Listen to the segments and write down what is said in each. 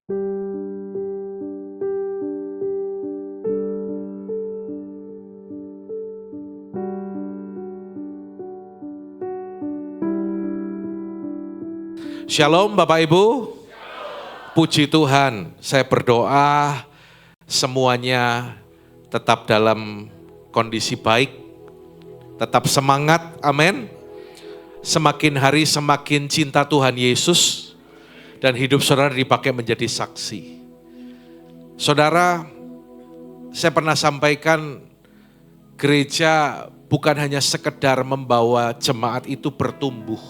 Shalom Bapak Ibu. Puji Tuhan, saya berdoa semuanya tetap dalam kondisi baik, tetap semangat, amin. Semakin hari semakin cinta Tuhan Yesus dan hidup saudara dipakai menjadi saksi. Saudara, saya pernah sampaikan gereja bukan hanya sekedar membawa jemaat itu bertumbuh,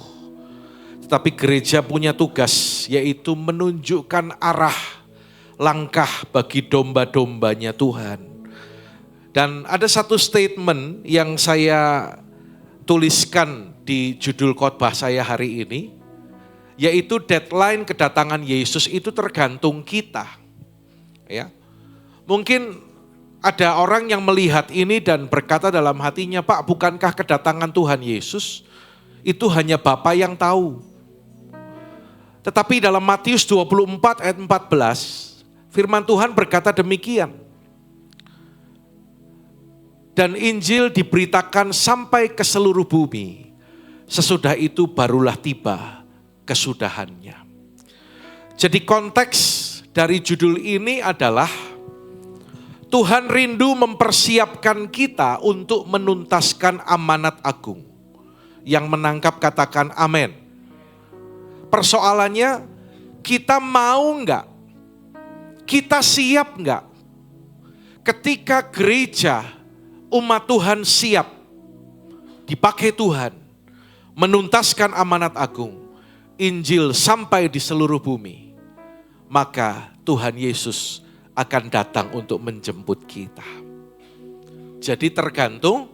tetapi gereja punya tugas, yaitu menunjukkan arah langkah bagi domba-dombanya Tuhan. Dan ada satu statement yang saya tuliskan di judul khotbah saya hari ini, yaitu deadline kedatangan Yesus itu tergantung kita. Ya, mungkin ada orang yang melihat ini dan berkata dalam hatinya, Pak, bukankah kedatangan Tuhan Yesus itu hanya Bapa yang tahu? Tetapi dalam Matius 24 ayat 14, firman Tuhan berkata demikian. Dan Injil diberitakan sampai ke seluruh bumi, sesudah itu barulah tiba kesudahannya. Jadi konteks dari judul ini adalah Tuhan rindu mempersiapkan kita untuk menuntaskan amanat agung. Yang menangkap katakan amin. Persoalannya, kita mau enggak? Kita siap enggak? Ketika gereja, umat Tuhan siap dipakai Tuhan, menuntaskan amanat agung, Injil sampai di seluruh bumi, maka Tuhan Yesus akan datang untuk menjemput kita. Jadi tergantung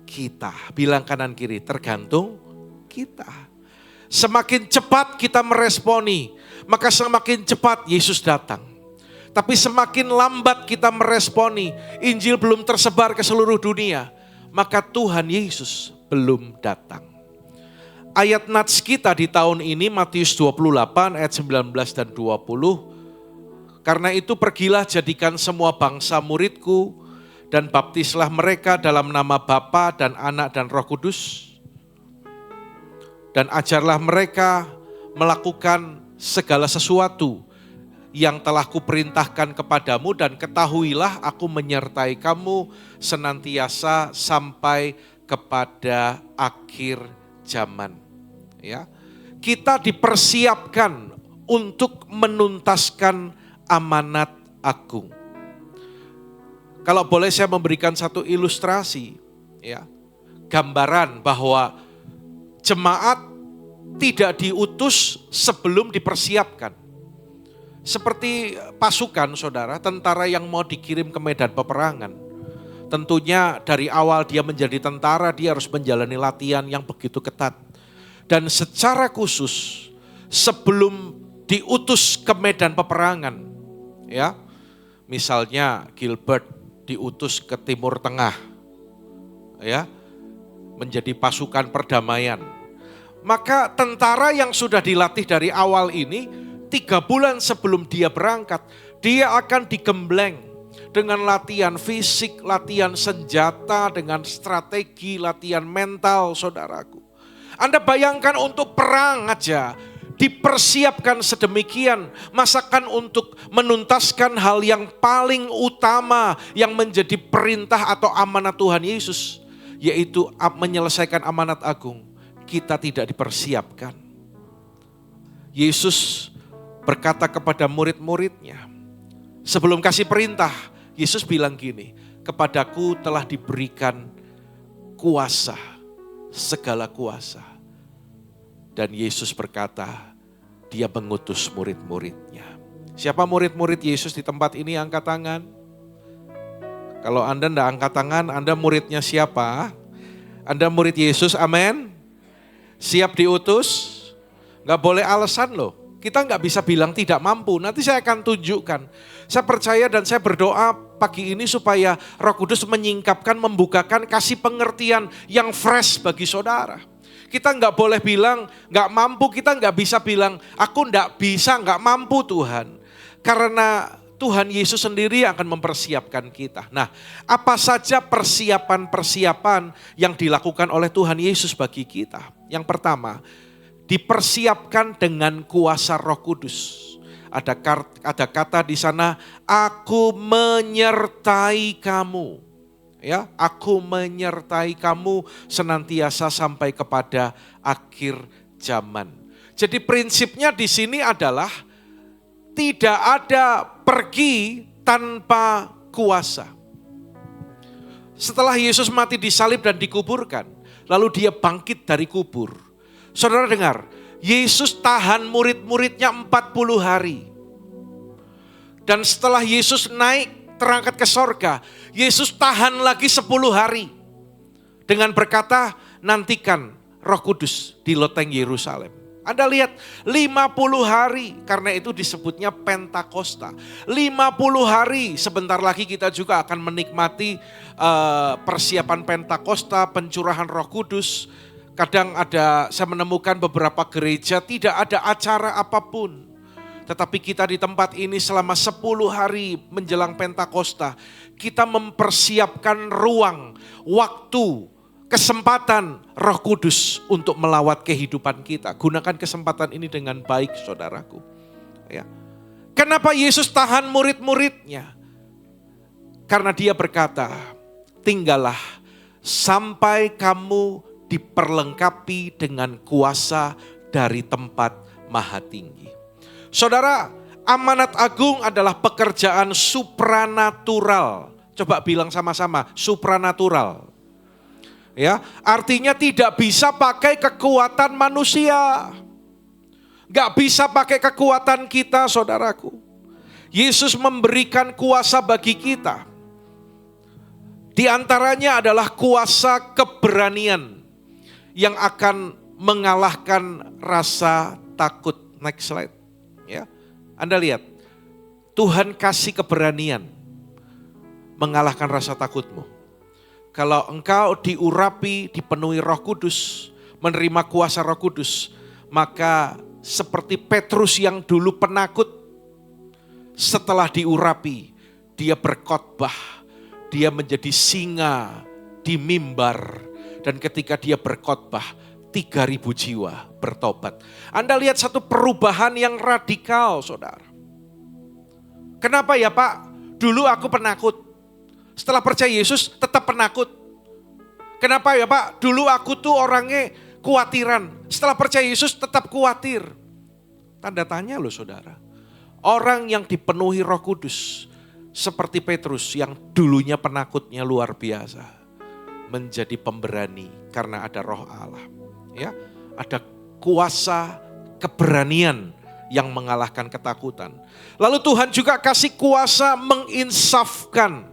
kita. Bilang kanan kiri, tergantung kita. Semakin cepat kita meresponi, maka semakin cepat Yesus datang. Tapi semakin lambat kita meresponi, Injil belum tersebar ke seluruh dunia, maka Tuhan Yesus belum datang. Ayat nats kita di tahun ini Matius 28 ayat 19 dan 20. Karena itu pergilah jadikan semua bangsa muridku dan baptislah mereka dalam nama Bapa dan Anak dan Roh Kudus. Dan ajarlah mereka melakukan segala sesuatu yang telah kuperintahkan kepadamu, dan ketahuilah aku menyertai kamu senantiasa sampai kepada akhir zaman. Ya, kita dipersiapkan untuk menuntaskan amanat agung. Kalau boleh saya memberikan satu ilustrasi, ya, gambaran bahwa jemaat tidak diutus sebelum dipersiapkan. Seperti pasukan, saudara, tentara yang mau dikirim ke medan peperangan. Tentunya dari awal dia menjadi tentara, dia harus menjalani latihan yang begitu ketat. Dan secara khusus, sebelum diutus ke medan peperangan, ya, misalnya Gilbert diutus ke Timur Tengah, ya, menjadi pasukan perdamaian. Maka tentara yang sudah dilatih dari awal ini, 3 bulan sebelum dia berangkat, dia akan digembleng dengan latihan fisik, latihan senjata, dengan strategi, latihan mental, saudaraku. Anda bayangkan untuk perang aja, dipersiapkan sedemikian, masakan untuk menuntaskan hal yang paling utama yang menjadi perintah atau amanat Tuhan Yesus, yaitu menyelesaikan amanat agung. Kita tidak dipersiapkan. Yesus berkata kepada murid-muridnya, sebelum kasih perintah, Yesus bilang gini, kepadaku telah diberikan kuasa, segala kuasa. Dan Yesus berkata, dia mengutus murid-muridnya. Siapa murid-murid Yesus di tempat ini? Angkat tangan. Kalau Anda tidak angkat tangan, Anda muridnya siapa? Anda murid Yesus, amin. Siap diutus? Gak boleh alasan loh. Kita gak bisa bilang tidak mampu. Nanti saya akan tunjukkan. Saya percaya dan saya berdoa pagi ini supaya Roh Kudus menyingkapkan, membukakan, kasih pengertian yang fresh bagi saudara. Kita nggak boleh bilang nggak mampu, kita nggak bisa bilang aku nggak bisa, nggak mampu Tuhan. Karena Tuhan Yesus sendiri akan mempersiapkan kita. Nah, apa saja persiapan-persiapan yang dilakukan oleh Tuhan Yesus bagi kita? Yang pertama, dipersiapkan dengan kuasa Roh Kudus. Ada kata di sana, aku menyertai kamu. Ya, aku menyertai kamu senantiasa sampai kepada akhir zaman. Jadi prinsipnya di sini adalah tidak ada pergi tanpa kuasa. Setelah Yesus mati disalib dan dikuburkan, lalu dia bangkit dari kubur. Saudara dengar, Yesus tahan murid-muridnya 40 hari. Dan setelah Yesus naik terangkat ke sorga, Yesus tahan lagi 10 hari. Dengan berkata, nantikan Roh Kudus di loteng Yerusalem. Anda lihat 50 hari, karena itu disebutnya Pentakosta. 50 hari, sebentar lagi kita juga akan menikmati persiapan Pentakosta, pencurahan Roh Kudus. Kadang saya menemukan beberapa gereja tidak ada acara apapun. Tetapi kita di tempat ini selama 10 hari menjelang Pentakosta, kita mempersiapkan ruang, waktu, kesempatan Roh Kudus untuk melawat kehidupan kita. Gunakan kesempatan ini dengan baik, saudaraku. Ya. Kenapa Yesus tahan murid-muridnya? Karena dia berkata, tinggallah sampai kamu diperlengkapi dengan kuasa dari tempat maha tinggi. Saudara, amanat agung adalah pekerjaan supranatural. Coba bilang sama-sama, supranatural. Ya, artinya tidak bisa pakai kekuatan manusia. Gak bisa pakai kekuatan kita, saudaraku. Yesus memberikan kuasa bagi kita. Di antaranya adalah kuasa keberanian yang akan mengalahkan rasa takut. Next slide. Ya, Anda lihat, Tuhan kasih keberanian mengalahkan rasa takutmu. Kalau engkau diurapi, dipenuhi Roh Kudus, menerima kuasa Roh Kudus, maka seperti Petrus yang dulu penakut, setelah diurapi, dia berkhotbah, dia menjadi singa di mimbar, dan ketika dia berkhotbah, 3.000 jiwa bertobat. Anda lihat satu perubahan yang radikal, saudara. Kenapa ya Pak? Dulu aku penakut. Setelah percaya Yesus tetap penakut. Kenapa ya Pak? Dulu aku tuh orangnya khawatiran. Setelah percaya Yesus tetap khawatir. Tanda tanya loh saudara. Orang yang dipenuhi Roh Kudus seperti Petrus yang dulunya penakutnya luar biasa, menjadi pemberani karena ada Roh Allah. Ya, ada kuasa keberanian yang mengalahkan ketakutan. Lalu Tuhan juga kasih kuasa menginsafkan.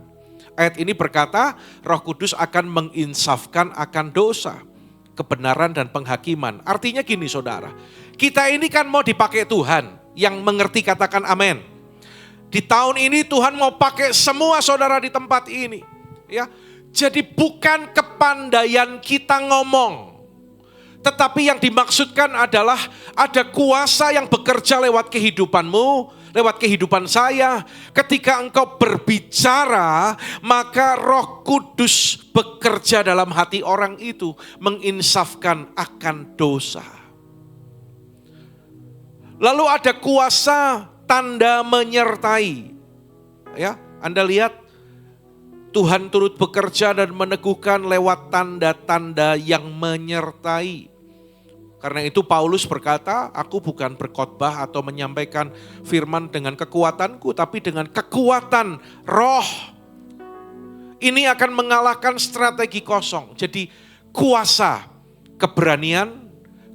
Ayat ini berkata, Roh Kudus akan menginsafkan akan dosa, kebenaran dan penghakiman. Artinya gini saudara, kita ini kan mau dipakai Tuhan, yang mengerti katakan amin. Di tahun ini Tuhan mau pakai semua saudara di tempat ini. Ya, jadi bukan kepandaian kita ngomong, tetapi yang dimaksudkan adalah ada kuasa yang bekerja lewat kehidupanmu, lewat kehidupan saya. Ketika engkau berbicara, maka Roh Kudus bekerja dalam hati orang itu, menginsafkan akan dosa. Lalu ada kuasa tanda menyertai. Ya, Anda lihat Tuhan turut bekerja dan meneguhkan lewat tanda-tanda yang menyertai. Karena itu Paulus berkata, aku bukan berkhotbah atau menyampaikan firman dengan kekuatanku, tapi dengan kekuatan Roh. Ini akan mengalahkan strategi kosong. Jadi kuasa keberanian,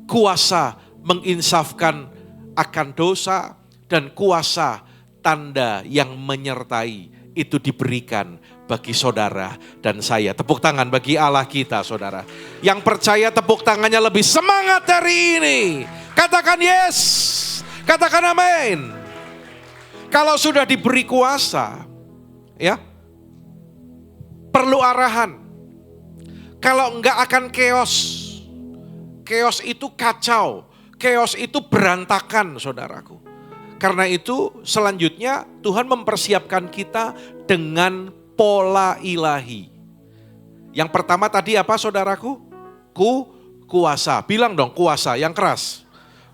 kuasa menginsafkan akan dosa, dan kuasa tanda yang menyertai itu diberikan bagi saudara dan saya. Tepuk tangan bagi Allah kita, saudara. Yang percaya tepuk tangannya lebih semangat dari ini. Katakan yes, katakan amin. Kalau sudah diberi kuasa, ya, perlu arahan. Kalau enggak akan chaos. Chaos itu kacau. Chaos itu berantakan, saudaraku. Karena itu selanjutnya Tuhan mempersiapkan kita dengan pola ilahi. Yang pertama tadi apa, saudaraku? Kuasa. Bilang dong kuasa yang keras.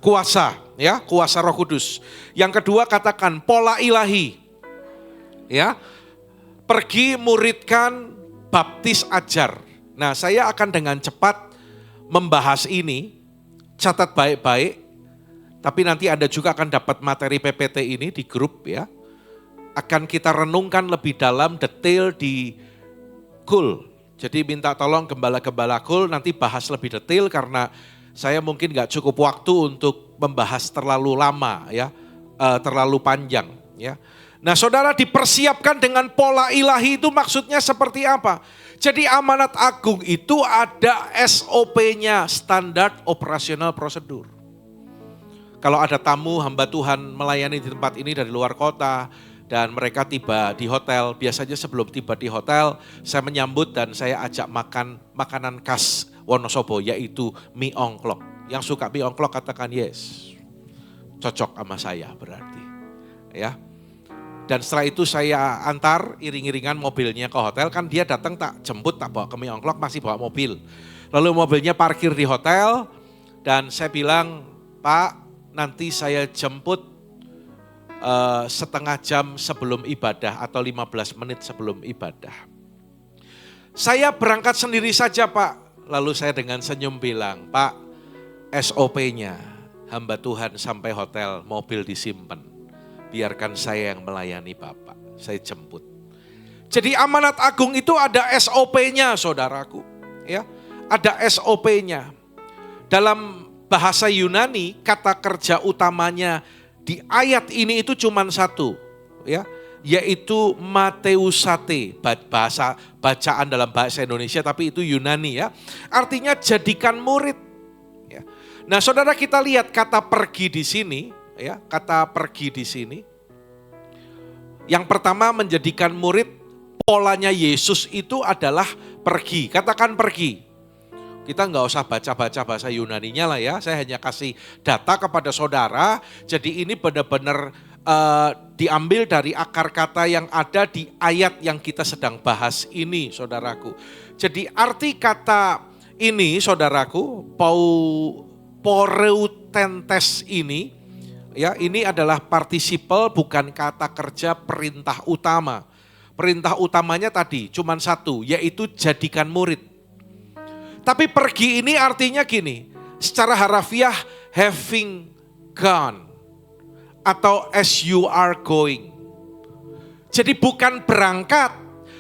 Kuasa, ya, kuasa Roh Kudus. Yang kedua katakan pola ilahi. Ya. Pergi, muridkan, baptis, ajar. Nah, saya akan dengan cepat membahas ini. Catat baik-baik. Tapi nanti Anda juga akan dapat materi PPT ini di grup, ya. Akan kita renungkan lebih dalam, detail di Kul. Jadi minta tolong gembala-gembala Kul nanti bahas lebih detail karena saya mungkin gak cukup waktu untuk membahas terlalu lama, ya, terlalu panjang, ya. Nah, saudara, dipersiapkan dengan pola ilahi itu maksudnya seperti apa? Jadi amanat agung itu ada SOP-nya, standar operasional prosedur. Kalau ada tamu hamba Tuhan melayani di tempat ini dari luar kota dan mereka tiba di hotel, biasanya sebelum tiba di hotel saya menyambut dan saya ajak makan makanan khas Wonosobo, yaitu mie ongklok. Yang suka mie ongklok katakan yes. Cocok sama saya berarti. Ya. Dan setelah itu saya antar iring-iringan mobilnya ke hotel, kan dia datang tak jemput, tak bawa ke mie ongklok, masih bawa mobil. Lalu mobilnya parkir di hotel dan saya bilang, Pak, nanti saya jemput setengah jam sebelum ibadah atau 15 menit sebelum ibadah. Saya berangkat sendiri saja, Pak. Lalu saya dengan senyum bilang, Pak, SOP-nya hamba Tuhan sampai hotel, mobil disimpan. Biarkan saya yang melayani Bapak, saya jemput. Jadi amanat agung itu ada SOP-nya, saudaraku. Ya, ada SOP-nya. Dalam bahasa Yunani, kata kerja utamanya di ayat ini itu cuma satu, ya, yaitu Mateusate, bahasa bacaan dalam bahasa Indonesia, tapi itu Yunani, ya. Artinya jadikan murid. Ya. Nah, saudara, kita lihat kata pergi di sini. Ya, kata pergi di sini. Yang pertama menjadikan murid, polanya Yesus itu adalah pergi. Katakan pergi. Kita nggak usah baca-baca bahasa Yunaninya lah, ya. Saya hanya kasih data kepada saudara. Jadi ini benar-benar diambil dari akar kata yang ada di ayat yang kita sedang bahas ini, saudaraku. Jadi arti kata ini, saudaraku, poreutentes ini, ya, ini adalah participle, bukan kata kerja perintah utama. Perintah utamanya tadi cuma satu, yaitu jadikan murid. Tapi pergi ini artinya gini, secara harafiah having gone atau as you are going. Jadi bukan berangkat,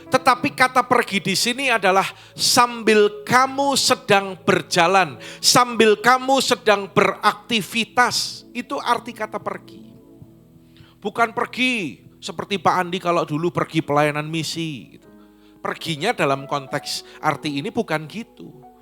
tetapi kata pergi di sini adalah sambil kamu sedang berjalan, sambil kamu sedang beraktivitas. Itu arti kata pergi. Bukan pergi seperti Pak Andi kalau dulu pergi pelayanan misi. Perginya dalam konteks arti ini bukan gitu.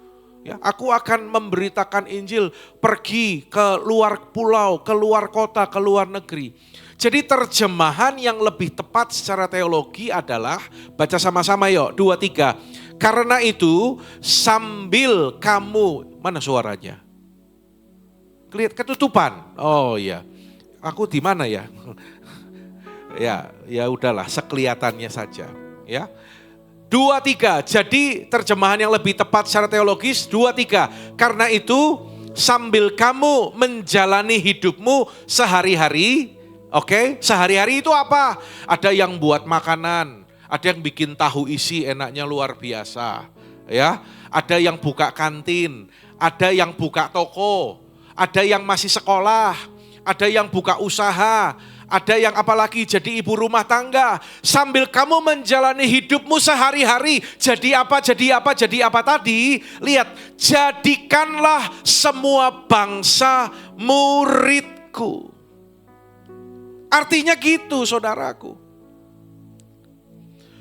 Ya, aku akan memberitakan Injil, pergi ke luar pulau, ke luar kota, ke luar negeri. Jadi terjemahan yang lebih tepat secara teologi adalah, baca sama-sama yuk, 2, 3. Karena itu sambil kamu, mana suaranya? Ketutupan. Oh iya. Aku di mana ya? Ya udahlah, sekelihatannya saja, ya. 2, 3. Jadi terjemahan yang lebih tepat secara teologis 2, 3. Karena itu sambil kamu menjalani hidupmu sehari-hari, oke? Sehari-hari itu apa? Ada yang buat makanan, ada yang bikin tahu isi enaknya luar biasa, ya. Ada yang buka kantin, ada yang buka toko, ada yang masih sekolah, ada yang buka usaha, ada yang apalagi jadi ibu rumah tangga. Sambil kamu menjalani hidupmu sehari-hari, jadi apa tadi? Lihat, jadikanlah semua bangsa muridku. Artinya gitu, saudaraku.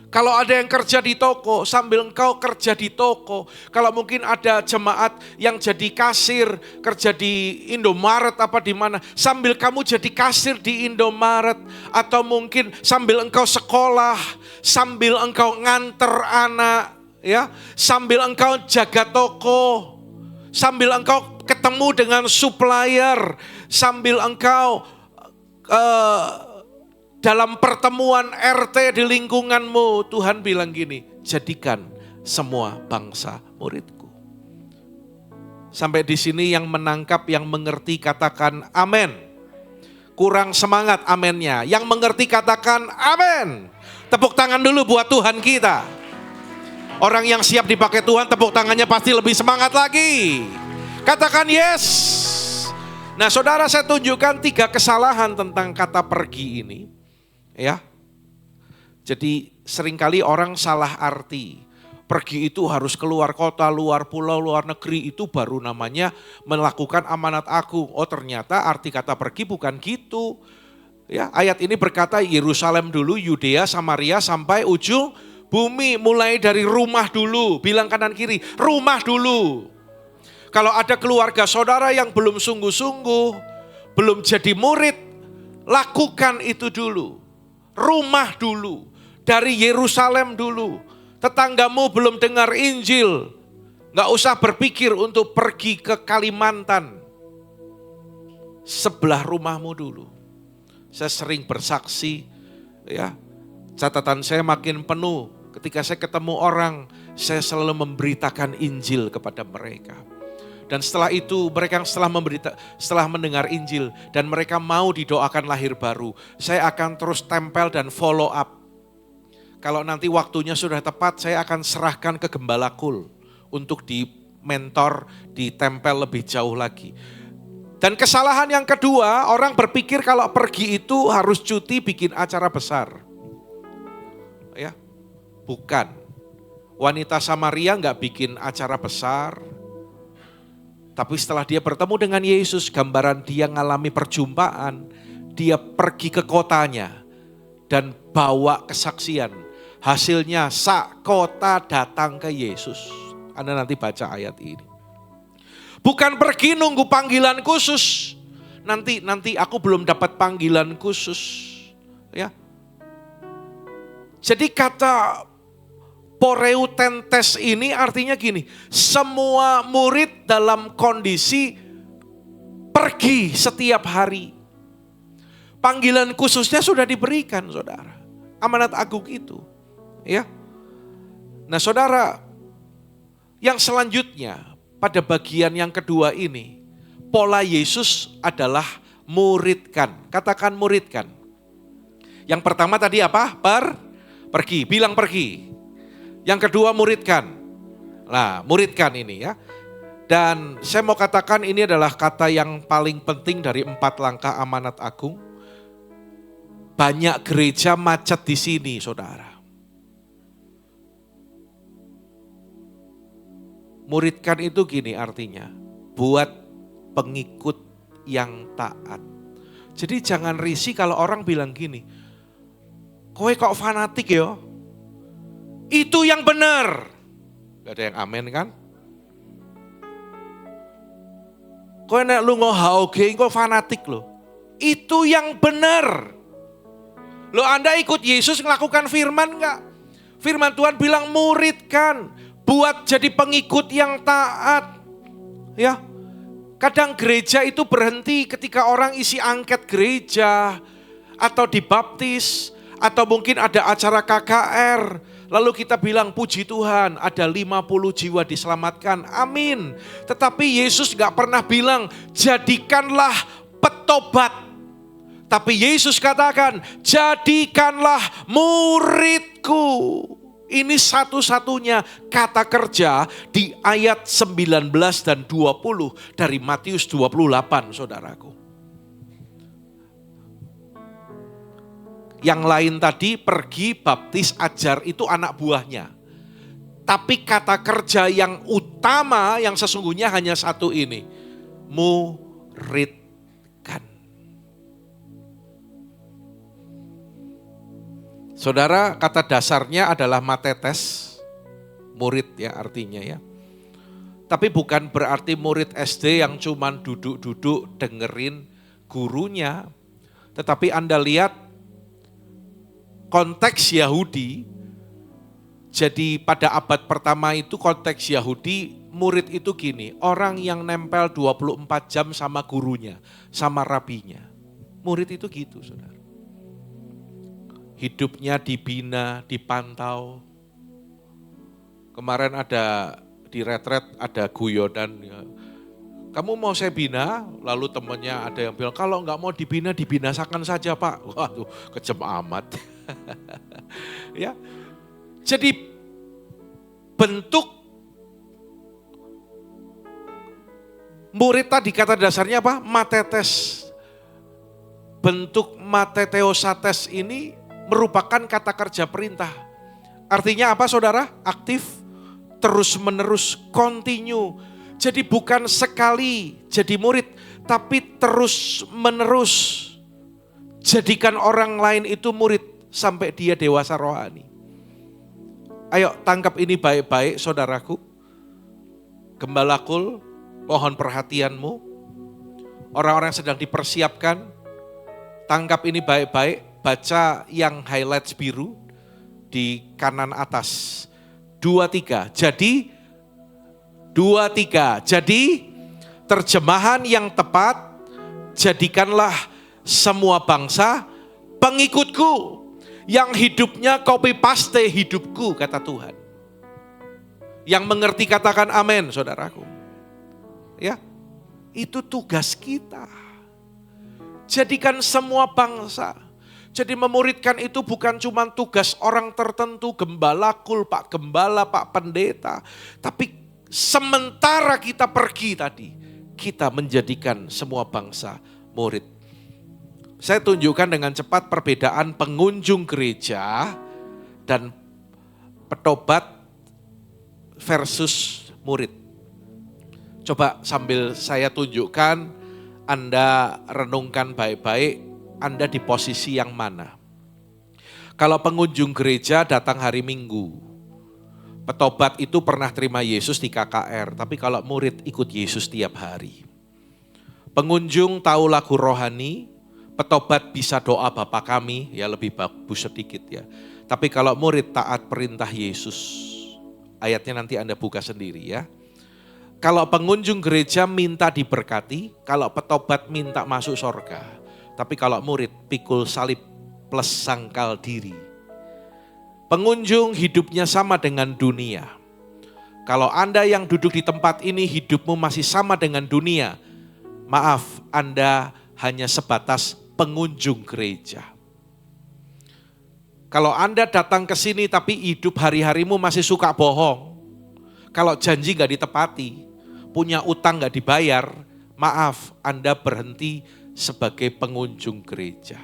Kalau ada yang kerja di toko, sambil engkau kerja di toko. Kalau mungkin ada jemaat yang jadi kasir, kerja di Indomaret apa di mana, sambil kamu jadi kasir di Indomaret. Atau mungkin sambil engkau sekolah, sambil engkau nganter anak, ya, sambil engkau jaga toko, sambil engkau ketemu dengan supplier, sambil engkau dalam pertemuan RT di lingkunganmu, Tuhan bilang gini, jadikan semua bangsa muridku. Sampai di sini yang menangkap, yang mengerti katakan amin. Kurang semangat amennya. Yang mengerti katakan amin. Tepuk tangan dulu buat Tuhan kita. Orang yang siap dipakai Tuhan, tepuk tangannya pasti lebih semangat lagi. Katakan yes. Nah saudara, saya tunjukkan 3 kesalahan tentang kata pergi ini. Ya. Jadi seringkali orang salah arti. Pergi itu harus keluar kota, luar pulau, luar negeri, itu baru namanya melakukan amanat aku. Oh ternyata arti kata pergi bukan gitu. Ya, ayat ini berkata Yerusalem dulu, Yudea, Samaria sampai ujung bumi. Mulai dari rumah dulu, bilang kanan kiri, rumah dulu. Kalau ada keluarga saudara yang belum sungguh-sungguh, belum jadi murid, lakukan itu dulu. Rumah dulu, dari Yerusalem dulu. Tetanggamu belum dengar Injil, gak usah berpikir untuk pergi ke Kalimantan. Sebelah rumahmu dulu. Saya sering bersaksi, ya, catatan saya makin penuh. Ketika saya ketemu orang, saya selalu memberitakan Injil kepada mereka. Dan setelah itu mereka setelah mendengar Injil dan mereka mau didoakan lahir baru, saya akan terus tempel dan follow up. Kalau nanti waktunya sudah tepat, saya akan serahkan ke Gembala Kul untuk di mentor, ditempel lebih jauh lagi. Dan kesalahan yang kedua, orang berpikir kalau pergi itu harus cuti bikin acara besar. Ya, bukan. Wanita Samaria nggak bikin acara besar. Tapi setelah dia bertemu dengan Yesus, gambaran dia ngalami perjumpaan, dia pergi ke kotanya dan bawa kesaksian. Hasilnya kota datang ke Yesus. Anda nanti baca ayat ini. Bukan pergi nunggu panggilan khusus. Nanti aku belum dapat panggilan khusus. Ya. Jadi kata poreutentes ini artinya gini. Semua murid dalam kondisi pergi setiap hari. Panggilan khususnya sudah diberikan, saudara. Amanat agung itu. Ya. Nah saudara, yang selanjutnya pada bagian yang kedua ini, pola Yesus adalah muridkan. Katakan muridkan. Yang pertama tadi apa? Pergi, bilang pergi. Yang kedua muridkan. Nah, muridkan ini ya. Dan saya mau katakan ini adalah kata yang paling penting dari 4 langkah amanat agung. Banyak gereja macet di sini, saudara. Muridkan itu gini artinya, buat pengikut yang taat. Jadi jangan risih kalau orang bilang gini, kowe kok fanatik ya? Itu yang benar. Gak ada yang amin kan? Kowe nek lunga HOG kok fanatik loh. Itu yang benar. Loh Anda ikut Yesus melakukan firman enggak? Firman Tuhan bilang muridkan. Buat jadi pengikut yang taat. Ya. Kadang gereja itu berhenti ketika orang isi angket gereja. Atau dibaptis. Atau mungkin ada acara KKR. Lalu kita bilang puji Tuhan ada 50 jiwa diselamatkan. Amin. Tetapi Yesus gak pernah bilang jadikanlah petobat. Tapi Yesus katakan jadikanlah muridku. Ini satu-satunya kata kerja di ayat 19 dan 20 dari Matius 28, saudaraku. Yang lain tadi pergi, baptis, ajar itu anak buahnya. Tapi kata kerja yang utama, yang sesungguhnya hanya satu ini. Muridkan. Saudara, kata dasarnya adalah matetes, murid ya artinya ya. Tapi bukan berarti murid SD yang cuman duduk-duduk dengerin gurunya. Tetapi Anda lihat konteks Yahudi, jadi pada abad pertama itu konteks Yahudi murid itu gini, orang yang nempel 24 jam sama gurunya, sama rabinya. Murid itu gitu, saudara. Hidupnya dibina, dipantau. Kemarin ada di retret ada guyonan, ya. Kamu mau saya bina, lalu temannya ada yang bilang, kalau nggak mau dibina, dibinasakan saja Pak. Waduh, kejem amat. Ya, jadi bentuk murid tadi kata dasarnya apa? Matetes. Bentuk mateteosates ini merupakan kata kerja perintah. Artinya apa saudara? Aktif, terus menerus, continue. Jadi bukan sekali jadi murid, tapi terus menerus. Jadikan orang lain itu murid sampai dia dewasa rohani. Ayo tangkap ini baik-baik saudaraku. Gembala Kul, mohon perhatianmu. Orang-orang yang sedang dipersiapkan, tangkap ini baik-baik. Baca yang highlights biru di kanan atas. 2-3. Jadi 2-3. Jadi terjemahan yang tepat, jadikanlah semua bangsa pengikutku yang hidupnya copy paste hidupku, kata Tuhan. Yang mengerti katakan amin, saudaraku. Ya, itu tugas kita. Jadikan semua bangsa. Jadi memuridkan itu bukan cuma tugas orang tertentu, gembala kul, Pak Gembala, Pak Pendeta. Tapi sementara kita pergi tadi, kita menjadikan semua bangsa murid. Saya tunjukkan dengan cepat perbedaan pengunjung gereja dan petobat versus murid. Coba sambil saya tunjukkan, Anda renungkan baik-baik, Anda di posisi yang mana. Kalau pengunjung gereja datang hari Minggu, petobat itu pernah terima Yesus di KKR, tapi kalau murid ikut Yesus tiap hari. Pengunjung tahu lagu rohani, petobat bisa doa Bapa kami, ya lebih bagus sedikit ya. Tapi kalau murid taat perintah Yesus, ayatnya nanti Anda buka sendiri ya. Kalau pengunjung gereja minta diberkati, kalau petobat minta masuk sorga. Tapi kalau murid pikul salib plus sangkal diri. Pengunjung hidupnya sama dengan dunia. Kalau Anda yang duduk di tempat ini hidupmu masih sama dengan dunia, maaf, Anda hanya sebatas pengunjung gereja. Kalau Anda datang ke sini tapi hidup hari-harimu masih suka bohong, kalau janji gak ditepati, punya utang gak dibayar, maaf, Anda berhenti sebagai pengunjung gereja.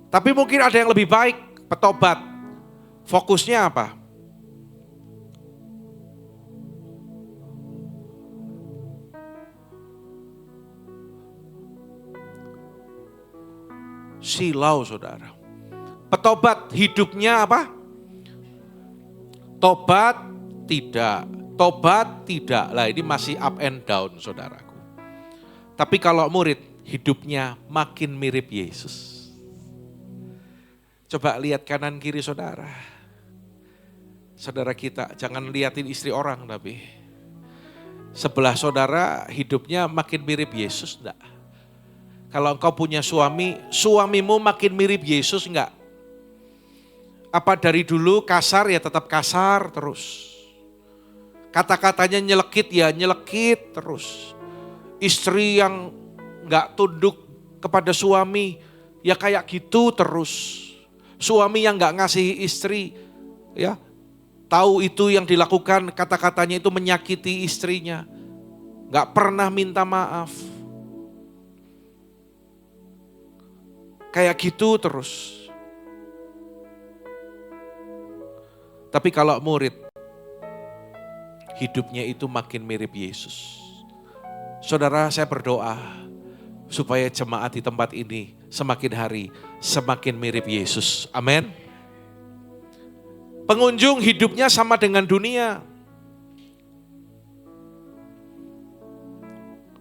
Tapi mungkin ada yang lebih baik, petobat. Fokusnya apa? Silau saudara. Petobat hidupnya apa? Tobat tidak. Tobat tidak. Lah ini masih up and down saudaraku. Tapi kalau murid hidupnya makin mirip Yesus. Coba lihat kanan kiri saudara. Saudara kita, jangan liatin istri orang tapi. Sebelah saudara hidupnya makin mirip Yesus enggak? Kalau engkau punya suami, suamimu makin mirip Yesus enggak? Apa dari dulu kasar ya tetap kasar terus. Kata-katanya nyelekit ya nyelekit terus. Istri yang enggak tunduk kepada suami ya kayak gitu terus. Suami yang gak ngasih istri, ya tahu itu yang dilakukan, kata-katanya itu menyakiti istrinya. Gak pernah minta maaf. Kayak gitu terus. Tapi kalau murid, hidupnya itu makin mirip Yesus. Saudara, saya berdoa supaya jemaat di tempat ini semakin hari semakin mirip Yesus. Amin. Pengunjung hidupnya sama dengan dunia.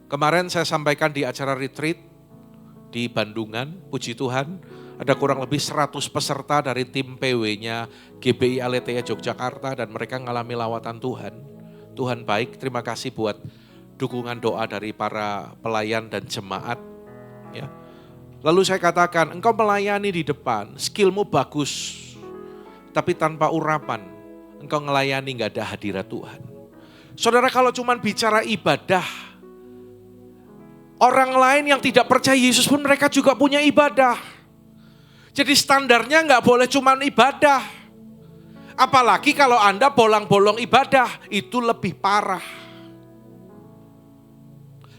Kemarin saya sampaikan di acara retreat di Bandungan, puji Tuhan, Ada kurang lebih 100 peserta dari tim PW-nya GBI Aletheia Yogyakarta dan mereka mengalami lawatan Tuhan. Tuhan baik, terima kasih buat dukungan doa dari para pelayan dan jemaat. Ya. Lalu saya katakan, engkau melayani di depan, skillmu bagus, tapi tanpa urapan, engkau melayani gak ada hadirat Tuhan. Saudara, kalau cuma bicara ibadah, orang lain yang tidak percaya Yesus pun mereka juga punya ibadah. Jadi standarnya gak boleh cuma ibadah. Apalagi kalau Anda bolong-bolong ibadah, itu lebih parah.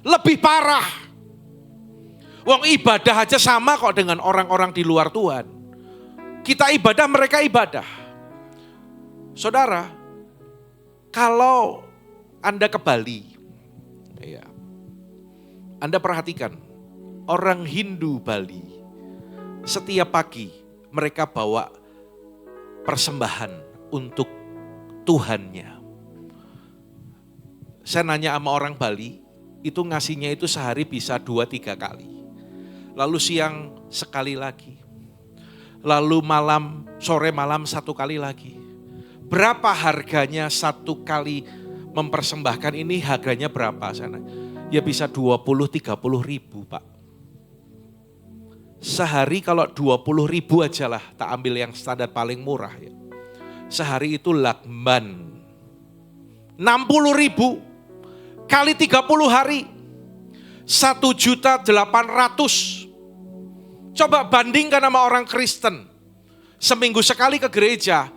Lebih parah. Wong ibadah aja sama kok dengan orang-orang di luar Tuhan. Kita ibadah, mereka ibadah. Saudara, kalau Anda ke Bali, ya, Anda perhatikan, orang Hindu Bali, setiap pagi mereka bawa persembahan untuk Tuhannya. Saya nanya sama orang Bali, itu ngasihnya itu sehari bisa 2-3 kali. Lalu siang sekali lagi. Lalu malam, sore malam 1 kali lagi. Berapa harganya 1 kali mempersembahkan ini, harganya berapa sana? Ya bisa 20-30 ribu Pak. Sehari kalau 20 ribu aja lah, tak ambil yang standar paling murah ya. Sehari itu lakban 60 ribu kali 30 hari 1.800.000. Coba bandingkan sama orang Kristen. Seminggu sekali ke gereja,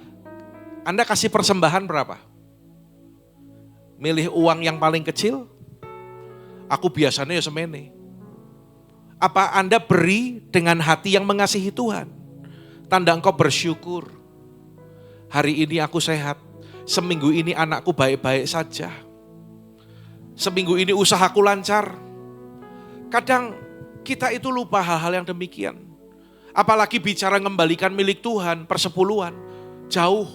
Anda kasih persembahan berapa? Milih uang yang paling kecil? Aku biasanya ya semene. Apa Anda beri dengan hati yang mengasihi Tuhan? Tanda engkau bersyukur. Hari ini aku sehat. Seminggu ini anakku baik-baik saja. Seminggu ini usahaku lancar. Kadang kita itu lupa hal-hal yang demikian. Apalagi bicara mengembalikan milik Tuhan, persepuluhan. Jauh.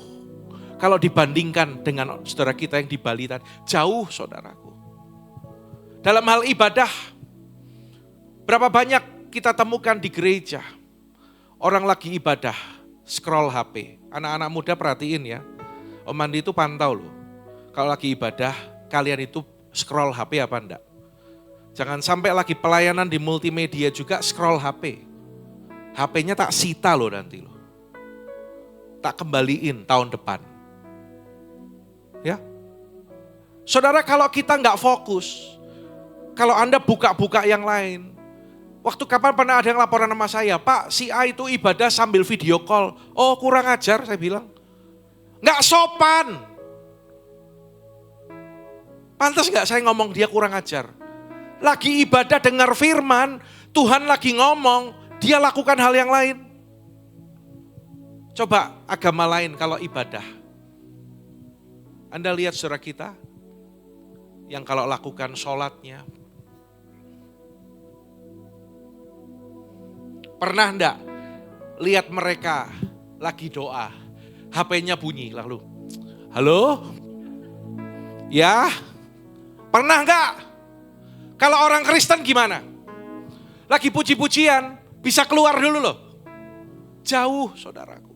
Kalau dibandingkan dengan saudara kita yang di Bali tadi. Jauh saudaraku. Dalam hal ibadah, berapa banyak kita temukan di gereja, orang lagi ibadah, scroll HP. Anak-anak muda perhatiin ya, Om Andi itu pantau loh. Kalau lagi ibadah, kalian itu scroll HP apa enggak? Jangan sampai lagi pelayanan di multimedia juga scroll HP. HP-nya tak sita loh nanti loh. Tak kembaliin tahun depan. Ya, saudara, kalau kita enggak fokus, kalau Anda buka-buka yang lain, waktu kapan pernah ada yang laporan sama saya, Pak, si A itu ibadah sambil video call. Oh, kurang ajar, saya bilang. Nggak sopan. Pantas nggak saya ngomong dia kurang ajar? Lagi ibadah dengar firman, Tuhan lagi ngomong, dia lakukan hal yang lain. Coba agama lain kalau ibadah. Anda lihat saudara kita, yang kalau lakukan sholatnya, pernah enggak lihat mereka lagi doa, HP-nya bunyi lalu, halo? Ya, pernah enggak? Kalau orang Kristen gimana? Lagi puji-pujian, bisa keluar dulu loh. Jauh saudaraku.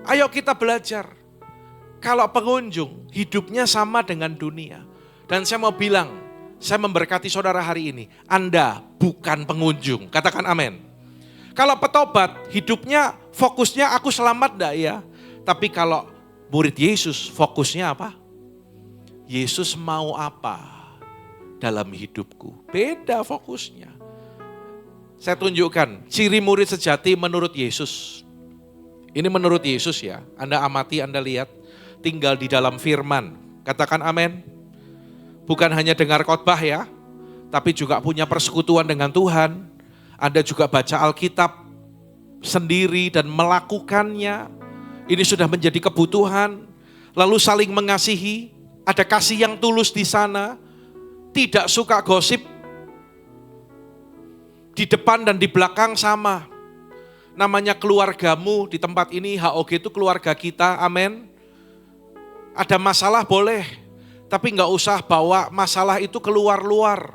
Ayo kita belajar. Kalau pengunjung, hidupnya sama dengan dunia. Dan saya mau bilang, saya memberkati saudara hari ini, Anda bukan pengunjung. Katakan amin. Kalau petobat, hidupnya fokusnya aku selamat enggak ya? Tapi kalau murid Yesus, fokusnya apa? Yesus mau apa dalam hidupku? Beda fokusnya. Saya tunjukkan, ciri murid sejati menurut Yesus. Ini menurut Yesus ya, Anda amati, Anda lihat. Tinggal di dalam firman. Katakan amin. Bukan hanya dengar khotbah ya, tapi juga punya persekutuan dengan Tuhan. Anda juga baca Alkitab sendiri dan melakukannya. Ini sudah menjadi kebutuhan. Lalu saling mengasihi. Ada kasih yang tulus di sana. Tidak suka gosip. Di depan dan di belakang sama. Namanya keluargamu di tempat ini, HOG itu keluarga kita, amin. Ada masalah boleh, tapi gak usah bawa masalah itu keluar-luar.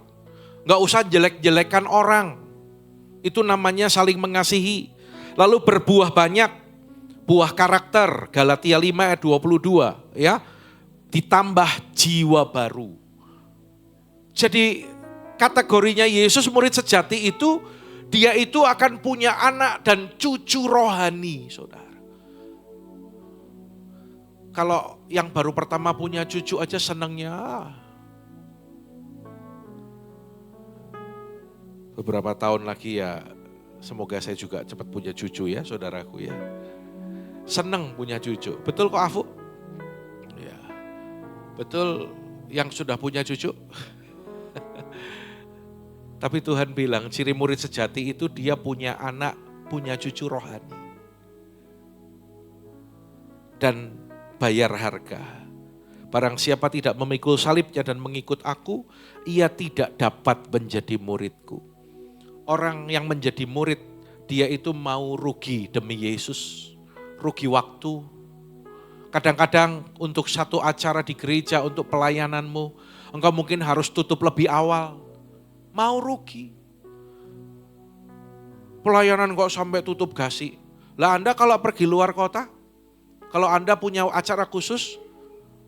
Gak usah jelek-jelekan orang. Itu namanya saling mengasihi. Lalu berbuah banyak, buah karakter, Galatia 5 ayat 22, ya. Ditambah jiwa baru. Jadi kategorinya Yesus murid sejati itu, dia itu akan punya anak dan cucu rohani, saudara. Kalau yang baru pertama punya cucu aja senangnya. Beberapa tahun lagi ya, semoga saya juga cepat punya cucu ya, saudaraku ya. Senang punya cucu. Betul kok Afu? Ya. Betul yang sudah punya cucu? Tapi Tuhan bilang ciri murid sejati itu dia punya anak, punya cucu rohani. Dan bayar harga. Barang siapa tidak memikul salibnya dan mengikut aku, ia tidak dapat menjadi muridku. Orang yang menjadi murid, dia itu mau rugi demi Yesus. Rugi waktu. Kadang-kadang untuk satu acara di gereja, untuk pelayananmu, engkau mungkin harus tutup lebih awal. Mau rugi. Pelayanan kok sampai tutup gasi. Lah Anda kalau pergi luar kota, kalau Anda punya acara khusus,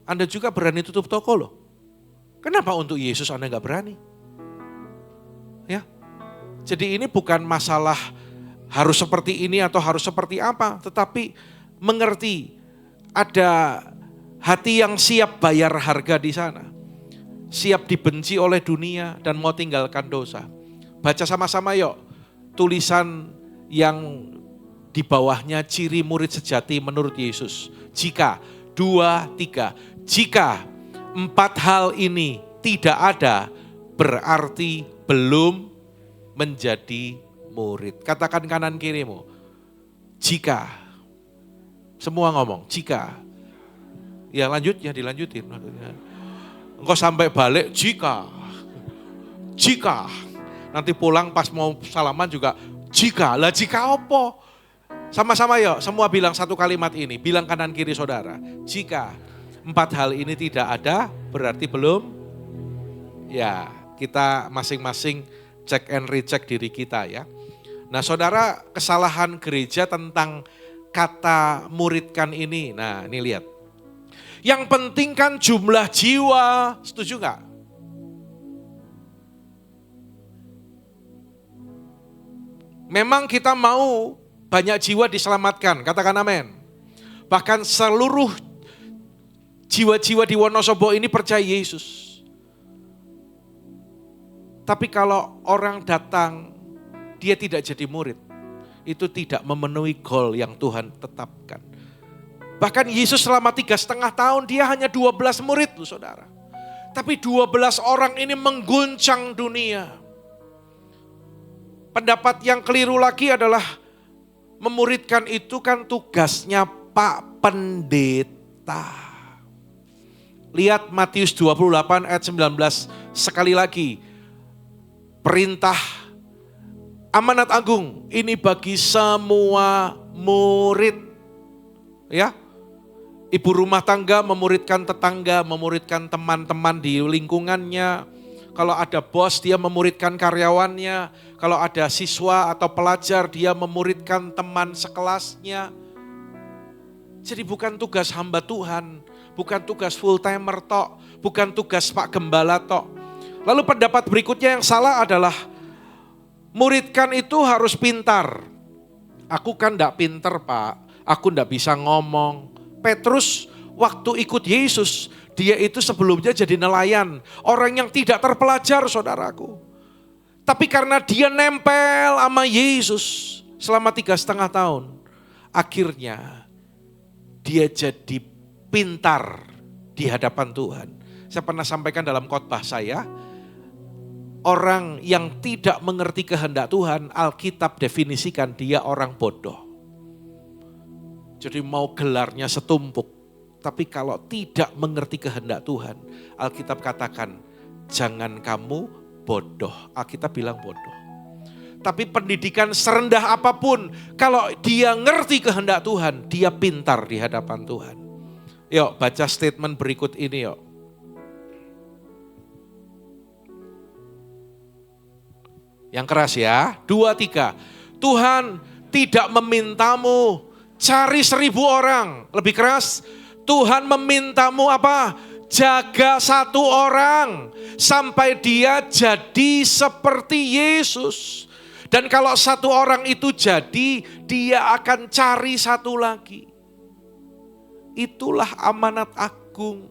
Anda juga berani tutup toko loh. Kenapa untuk Yesus Anda gak berani? Ya. Jadi ini bukan masalah harus seperti ini atau harus seperti apa. Tetapi mengerti ada hati yang siap bayar harga di sana. Siap dibenci oleh dunia dan mau tinggalkan dosa. Baca sama-sama yuk tulisan yang di bawahnya ciri murid sejati menurut Yesus. Jika 2, 3, jika 4 hal ini tidak ada, berarti belum menjadi murid. Katakan kanan kirimu, jika. Semua ngomong, jika. Ya lanjut, ya dilanjutin. Engkau sampai balik, jika. Jika. Nanti pulang pas mau salaman juga, jika. Lah jika apa? Sama-sama yuk, semua bilang satu kalimat ini. Bilang kanan kiri saudara. Jika 4 hal ini tidak ada, berarti belum. Ya, kita masing-masing cek and recheck diri kita ya. Nah saudara, kesalahan gereja tentang kata muridkan ini. Nah ini lihat. Yang penting kan jumlah jiwa. Setuju gak? Memang kita mau banyak jiwa diselamatkan, katakan amin. Bahkan seluruh jiwa-jiwa di Wonosobo ini percaya Yesus. Tapi kalau orang datang, dia tidak jadi murid. Itu tidak memenuhi goal yang Tuhan tetapkan. Bahkan Yesus selama 3,5 tahun, dia hanya 12 murid loh saudara. Tapi 12 orang ini mengguncang dunia. Pendapat yang keliru lagi adalah memuridkan itu kan tugasnya Pak Pendeta. Lihat Matius 28 ayat 19 sekali lagi. Perintah amanat agung ini bagi semua murid. Ya. Ibu rumah tangga memuridkan tetangga, memuridkan teman-teman di lingkungannya. Kalau ada bos dia memuridkan karyawannya. Kalau ada siswa atau pelajar dia memuridkan teman sekelasnya. Jadi bukan tugas hamba Tuhan, bukan tugas full timer tok, bukan tugas Pak Gembala tok. Lalu pendapat berikutnya yang salah adalah muridkan itu harus pintar. Aku kan enggak pintar Pak, aku enggak bisa ngomong. Petrus waktu ikut Yesus, dia itu sebelumnya jadi nelayan. Orang yang tidak terpelajar saudaraku. Tapi karena dia nempel sama Yesus selama 3,5 tahun. Akhirnya dia jadi pintar di hadapan Tuhan. Saya pernah sampaikan dalam khotbah saya. Orang yang tidak mengerti kehendak Tuhan, Alkitab definisikan dia orang bodoh. Jadi mau gelarnya setumpuk. Tapi kalau tidak mengerti kehendak Tuhan, Alkitab katakan, jangan kamu bodoh. Alkitab bilang bodoh. Tapi pendidikan serendah apapun, kalau dia ngerti kehendak Tuhan, dia pintar di hadapan Tuhan. Yuk baca statement berikut ini yuk. Yang keras ya, 2, 3. Tuhan tidak memintamu cari 1.000 orang. Lebih keras, Tuhan memintamu apa? Jaga 1 orang sampai dia jadi seperti Yesus. Dan kalau 1 orang itu jadi, dia akan cari 1 lagi. Itulah amanat agung.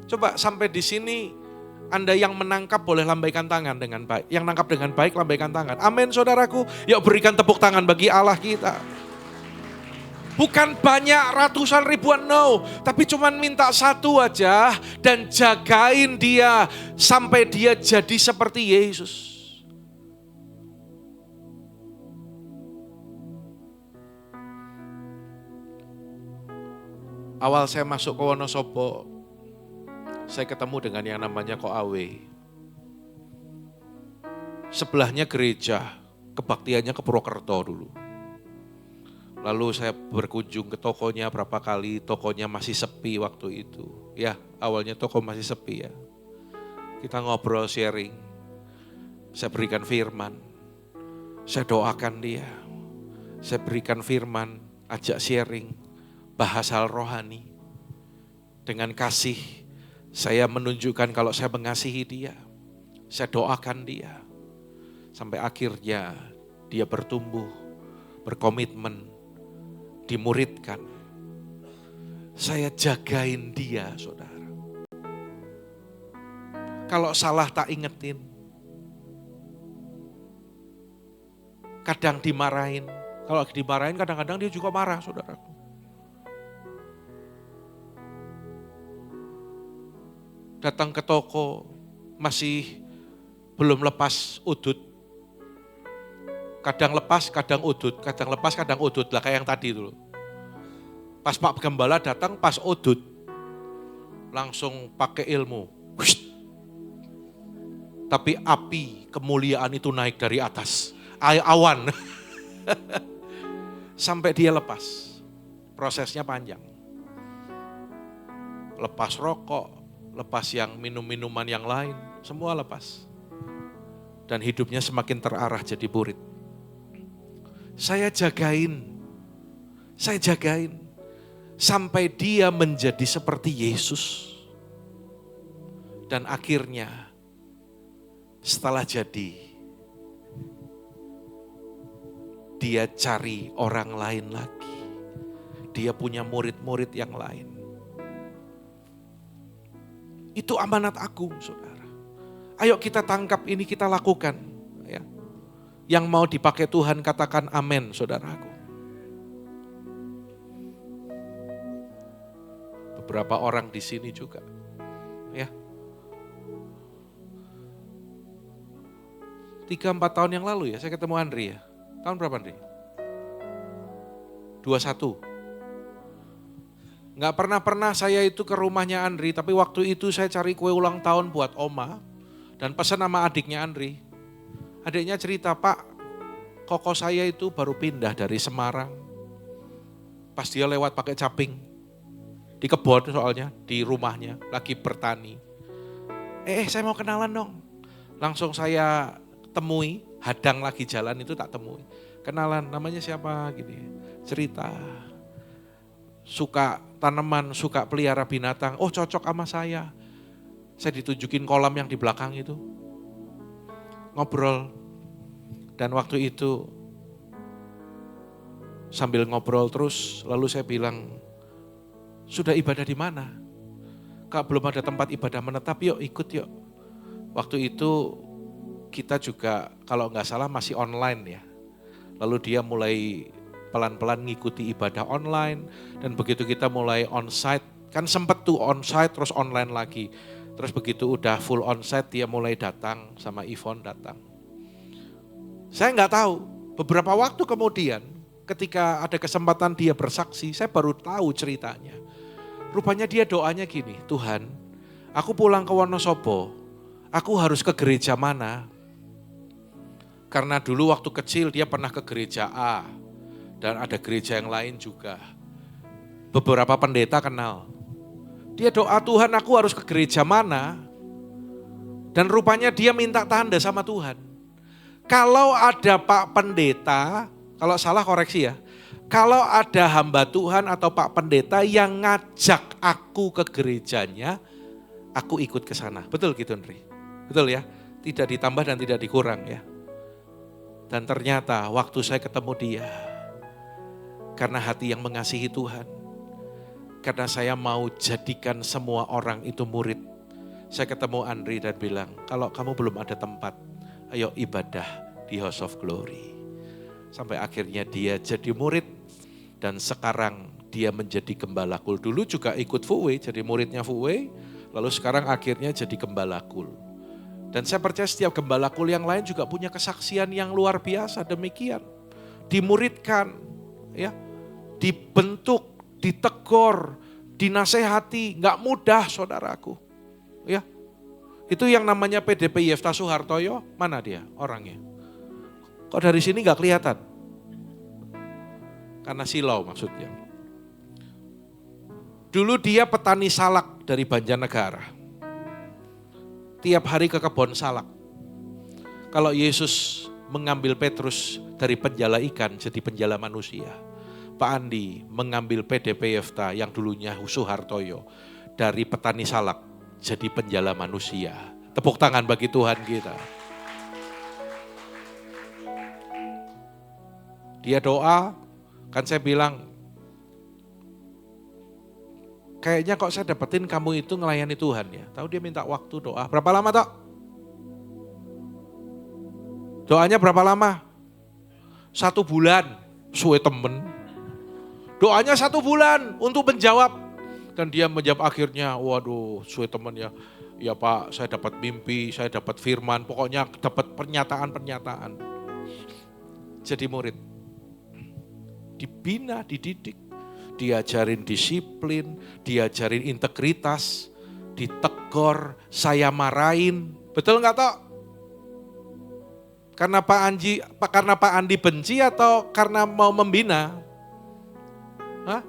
Coba sampai di sini, Anda yang menangkap boleh lambaikan tangan dengan baik. Yang nangkap dengan baik, lambaikan tangan. Amin saudaraku. Yuk berikan tepuk tangan bagi Allah kita. Bukan banyak ratusan ribuan, no. Tapi cuman minta 1 aja dan jagain dia sampai dia jadi seperti Yesus. Awal saya masuk ke Wonosobo, saya ketemu dengan yang namanya Koawe. Sebelahnya gereja, kebaktiannya ke Purwokerto dulu. Lalu saya berkunjung ke tokonya berapa kali, tokonya masih sepi waktu itu. Ya, awalnya toko masih sepi ya. Kita ngobrol, sharing. Saya berikan firman. Saya doakan dia. Saya berikan firman, ajak sharing, bahas hal rohani. Dengan kasih, saya menunjukkan kalau saya mengasihi dia. Saya doakan dia. Sampai akhirnya dia bertumbuh, berkomitmen, dimuridkan. Saya jagain dia, saudara. Kalau salah tak ingetin. Kadang dimarahin. Kalau dimarahin kadang-kadang dia juga marah, saudaraku. Datang ke toko, masih belum lepas udut. Kadang lepas, kadang udut, kadang lepas, kadang udut lah kayak yang tadi dulu. Pas Pak Gembala datang, pas udut, langsung pakai ilmu. Whoosh. Tapi api kemuliaan itu naik dari atas, awan. Sampai dia lepas. Prosesnya panjang. Lepas rokok, lepas yang minum-minuman yang lain, semua lepas. Dan hidupnya semakin terarah jadi murid. Saya jagain sampai dia menjadi seperti Yesus. Dan akhirnya setelah jadi, dia cari orang lain lagi. Dia punya murid-murid yang lain. Itu amanat agung, saudara. Ayo kita tangkap ini, kita lakukan. Ya. Yang mau dipakai Tuhan katakan amin, saudaraku. Beberapa orang di sini juga. Ya. 3-4 tahun yang lalu ya, saya ketemu Andri ya. Tahun berapa Andri? 21. Nggak pernah saya itu ke rumahnya Andri, tapi waktu itu saya cari kue ulang tahun buat Oma. Dan pesan sama adiknya Andri. Adiknya cerita, Pak, koko saya itu baru pindah dari Semarang. Pas dia lewat pakai caping. Di kebun soalnya, di rumahnya, lagi bertani. Saya mau kenalan dong. Langsung saya temui, hadang lagi jalan itu tak temui. Kenalan, namanya siapa gini. Cerita. Suka tanaman, suka pelihara binatang. Oh cocok sama saya. Saya ditunjukin kolam yang di belakang itu. Ngobrol. Dan waktu itu sambil ngobrol terus, lalu saya bilang, sudah ibadah di mana? Kak belum ada tempat ibadah menetap, yuk ikut yuk. Waktu itu kita juga kalau nggak salah masih online ya. Lalu dia mulai pelan-pelan ngikuti ibadah online. Dan begitu kita mulai onsite, kan sempet tuh onsite terus online lagi. Terus begitu udah full onsite dia mulai datang sama Yvonne datang. Saya nggak tahu, beberapa waktu kemudian ketika ada kesempatan dia bersaksi, saya baru tahu ceritanya. Rupanya dia doanya gini, Tuhan, aku pulang ke Wonosobo, aku harus ke gereja mana? Karena dulu waktu kecil dia pernah ke gereja A, dan ada gereja yang lain juga. Beberapa pendeta kenal. Dia doa, Tuhan aku harus ke gereja mana? Dan rupanya dia minta tanda sama Tuhan. Kalau ada Pak Pendeta, kalau salah koreksi ya. Kalau ada hamba Tuhan atau Pak Pendeta yang ngajak aku ke gerejanya, aku ikut ke sana. Betul gitu, Ndri? Betul ya? Tidak ditambah dan tidak dikurang ya. Dan ternyata waktu saya ketemu dia, karena hati yang mengasihi Tuhan, karena saya mau jadikan semua orang itu murid, saya ketemu Andri dan bilang, kalau kamu belum ada tempat, ayo ibadah di House of Glory. Sampai akhirnya dia jadi murid dan sekarang dia menjadi gembala kul. Dulu juga ikut Fuwe, jadi muridnya Fuwe, lalu sekarang akhirnya jadi gembala kul. Dan saya percaya setiap gembala kul yang lain juga punya kesaksian yang luar biasa demikian. Dimuridkan, ya, dibentuk, ditegur, dinasehati, nggak mudah saudaraku. Ya, itu yang namanya PDP Yefta Suhartoyo, mana dia orangnya? Kok dari sini nggak kelihatan? Karena silau maksudnya. Dulu dia petani salak dari Banjarnegara. Tiap hari ke kebun salak. Kalau Yesus mengambil Petrus dari penjala ikan jadi penjala manusia, Pak Andi mengambil PDP Yefta yang dulunya Suhartoyo dari petani salak jadi penjala manusia. Tepuk tangan bagi Tuhan kita. Dia doa, kan saya bilang, kayaknya kok saya dapetin kamu itu ngelayani Tuhan ya. Tahu dia minta waktu doa. Berapa lama toh? Doanya berapa lama? 1 bulan. Suwe temen. Doanya 1 bulan untuk menjawab. Dan dia menjawab akhirnya, waduh suwe temen ya. Ya Pak, saya dapat mimpi, saya dapat firman. Pokoknya dapat pernyataan-pernyataan. Jadi murid. Dibina, dididik. Diajarin disiplin, diajarin integritas, ditegur, saya marahin. Betul nggak toh? Karena Pak Andi benci atau karena mau membina? Hah?